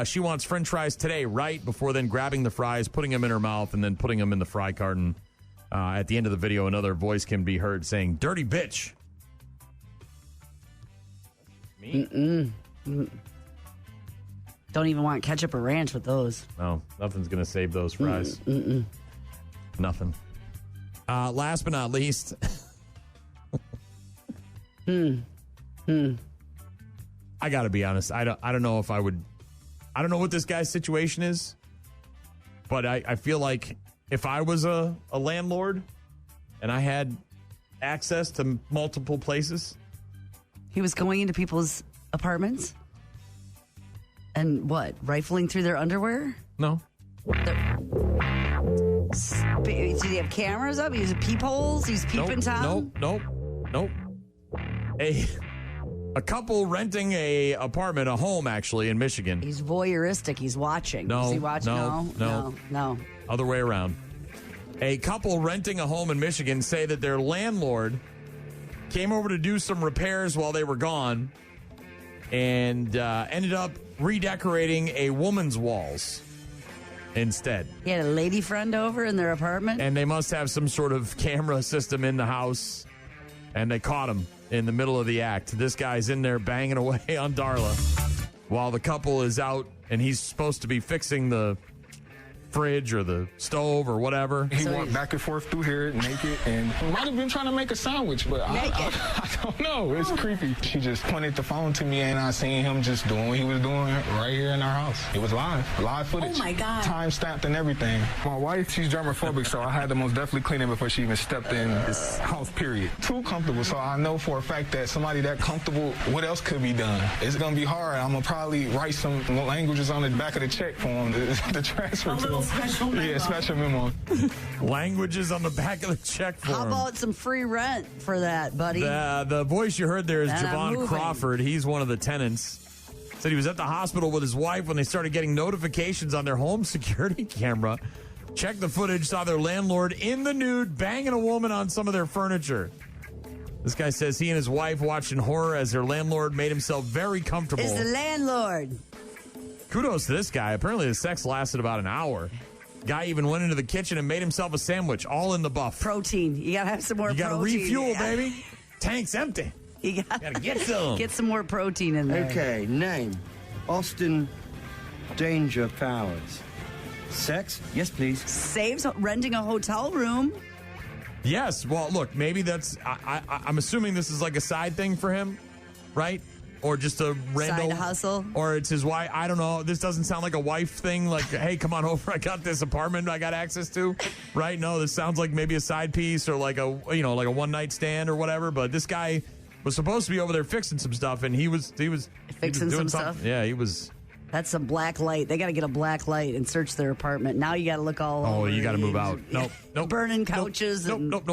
She wants French fries today, right? Before then grabbing the fries, putting them in her mouth, and then putting them in the fry carton. At the end of the video, another voice can be heard saying, dirty bitch. Me? Don't even want ketchup or ranch with those. No, nothing's going to save those fries. Nothing. Last but not least. I got to be honest. I don't know if I would. I don't know what this guy's situation is, but I feel like if I was a landlord and I had access to multiple places. He was going into people's apartments and what? Rifling through their underwear? No. Do he have cameras up? He's peepholes? He's peeping Tom? Nope. A couple renting a apartment, a home actually in Michigan. He's voyeuristic. He's watching. No, is he watching? No. Other way around. A couple renting a home in Michigan say that their landlord came over to do some repairs while they were gone and ended up redecorating a woman's walls instead. He had a lady friend over in their apartment? And they must have some sort of camera system in the house, and they caught him in the middle of the act. This guy's in there banging away on Darla while the couple is out, and he's supposed to be fixing the fridge or the stove or whatever. He walked back and forth through here naked and might have been trying to make a sandwich, but I don't know. It's creepy. She just pointed the phone to me and I seen him just doing what he was doing right here in our house. It was live footage. Oh my God. Time stamped and everything. My wife, she's germophobic, so I had to most definitely clean it before she even stepped in this house, period. Too comfortable, so I know for a fact that somebody that comfortable, what else could be done? It's gonna be hard. I'm gonna probably write some languages on the back of the check for him to transfer to him. Special memo. Yeah, special memo. Languages on the back of the check form. How about some free rent for that, buddy? The voice you heard there is And Javon Crawford. He's one of the tenants. Said he was at the hospital with his wife when they started getting notifications on their home security camera. Checked the footage, saw their landlord in the nude banging a woman on some of their furniture. This guy says he and his wife watched in horror as their landlord made himself very comfortable. It's the landlord. Kudos to this guy. Apparently the sex lasted about an hour. Guy even went into the kitchen and made himself a sandwich, all in the buff. Protein. You got to have some more protein. You got to refuel, baby. Tank's empty. You got to get some. Get some more protein in there. Okay, name. Austin Danger Powers. Sex? Yes, please. Saves renting a hotel room. Yes. Well, look, maybe that's... I'm assuming this is like a side thing for him, right? Or just a random side hustle. Or it's his wife. I don't know. This doesn't sound like a wife thing. Like, hey, come on over. I got this apartment I got access to. Right? No, this sounds like maybe a side piece or like a one night stand or whatever. But this guy was supposed to be over there fixing some stuff, and he was fixing doing some stuff. Yeah, he was. That's some black light. They got to get a black light and search their apartment. Now you got to look all over. Oh, you got to move out. Nope. Burning couches. Nope.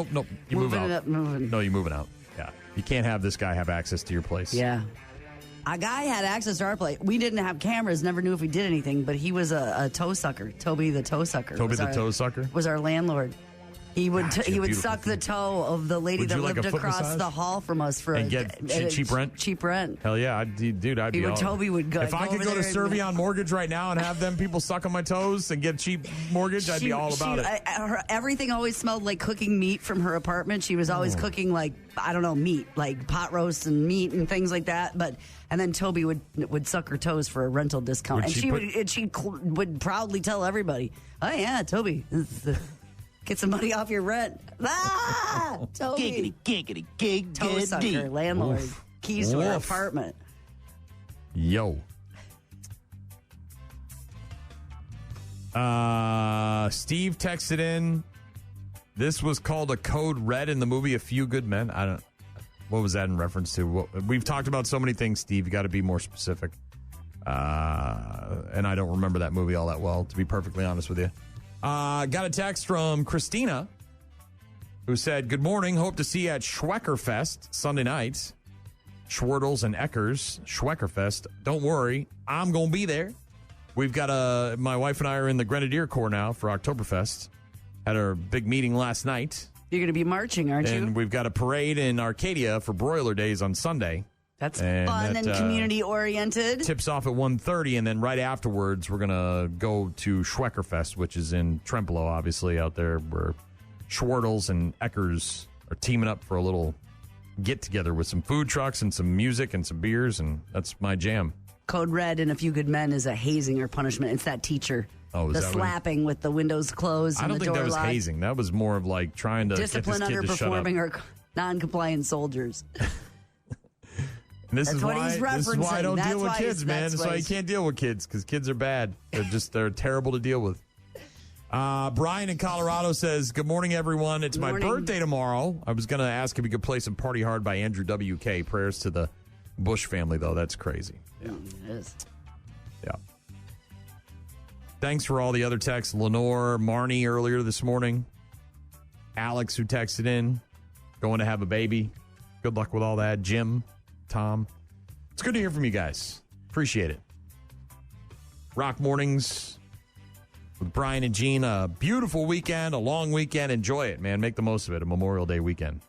You move out. Moving. No, you're moving out. Yeah. You can't have this guy have access to your place. Yeah. A guy had access to our place. We didn't have cameras, never knew if we did anything, but he was a toe sucker. Toby the toe sucker. Toe sucker? Was our landlord. He would suck the toe of the lady that lived across the hall from us for get cheap rent. Cheap rent. Hell yeah, I'd be all. Toby would go. If I could go to Servion Mortgage right now and have them people suck on my toes and get cheap mortgage, I'd be all about it. Everything always smelled like cooking meat from her apartment. She was always cooking like meat, like pot roast and meat and things like that. And then Toby would suck her toes for a rental discount, she would proudly tell everybody, "Oh yeah, Toby." Get some money off your rent. Ah! Toby. Giggity. Toe sucker, landlord. Oof. Keys to her apartment. Yo. Steve texted in. This was called a code red in the movie A Few Good Men. What was that in reference to? We've talked about so many things, Steve. You got to be more specific. And I don't remember that movie all that well, to be perfectly honest with you. Got a text from Christina who said, "Good morning. Hope to see you at Schweckerfest Sunday night. Schwartles and Eckers, Schweckerfest. Don't worry, I'm going to be there. We've got my wife and I are in the Grenadier Corps now for Oktoberfest. Had our big meeting last night. You're going to be marching, aren't you? And we've got a parade in Arcadia for Broiler Days on Sunday. That's fun and community-oriented. Tips off at 1:30, and then right afterwards, we're going to go to Schweckerfest, which is in Trempealeau, obviously, out there, where Schwartles and Eckers are teaming up for a little get-together with some food trucks and some music and some beers, and that's my jam. Code Red and A Few Good Men is a hazing or punishment. It's that teacher. Oh, is the that slapping with the windows closed and I don't the think door that was locked. hazing. That was more of like trying to Discipline get this kid to shut up. underperforming or non-compliant soldiers. And this That's is what why he's this is why I don't referencing. deal with That's kids, why man. that's That's why why you can't deal with kids because kids are bad. They're terrible to deal with. Brian in Colorado says, "Good morning, everyone. It's my birthday tomorrow. I was going to ask if we could play some Party Hard by Andrew WK. Prayers to the Busch family, though. That's crazy. Yeah, it is. Yeah. Thanks for all the other texts. Lenore, Marnie earlier this morning. Alex who texted in, going to have a baby. Good luck with all that. Jim, Tom. It's good to hear from you guys. Appreciate it. Rock Mornings with Brian and Gene. A beautiful weekend, a long weekend. Enjoy it, man. Make the most of it. A Memorial Day weekend.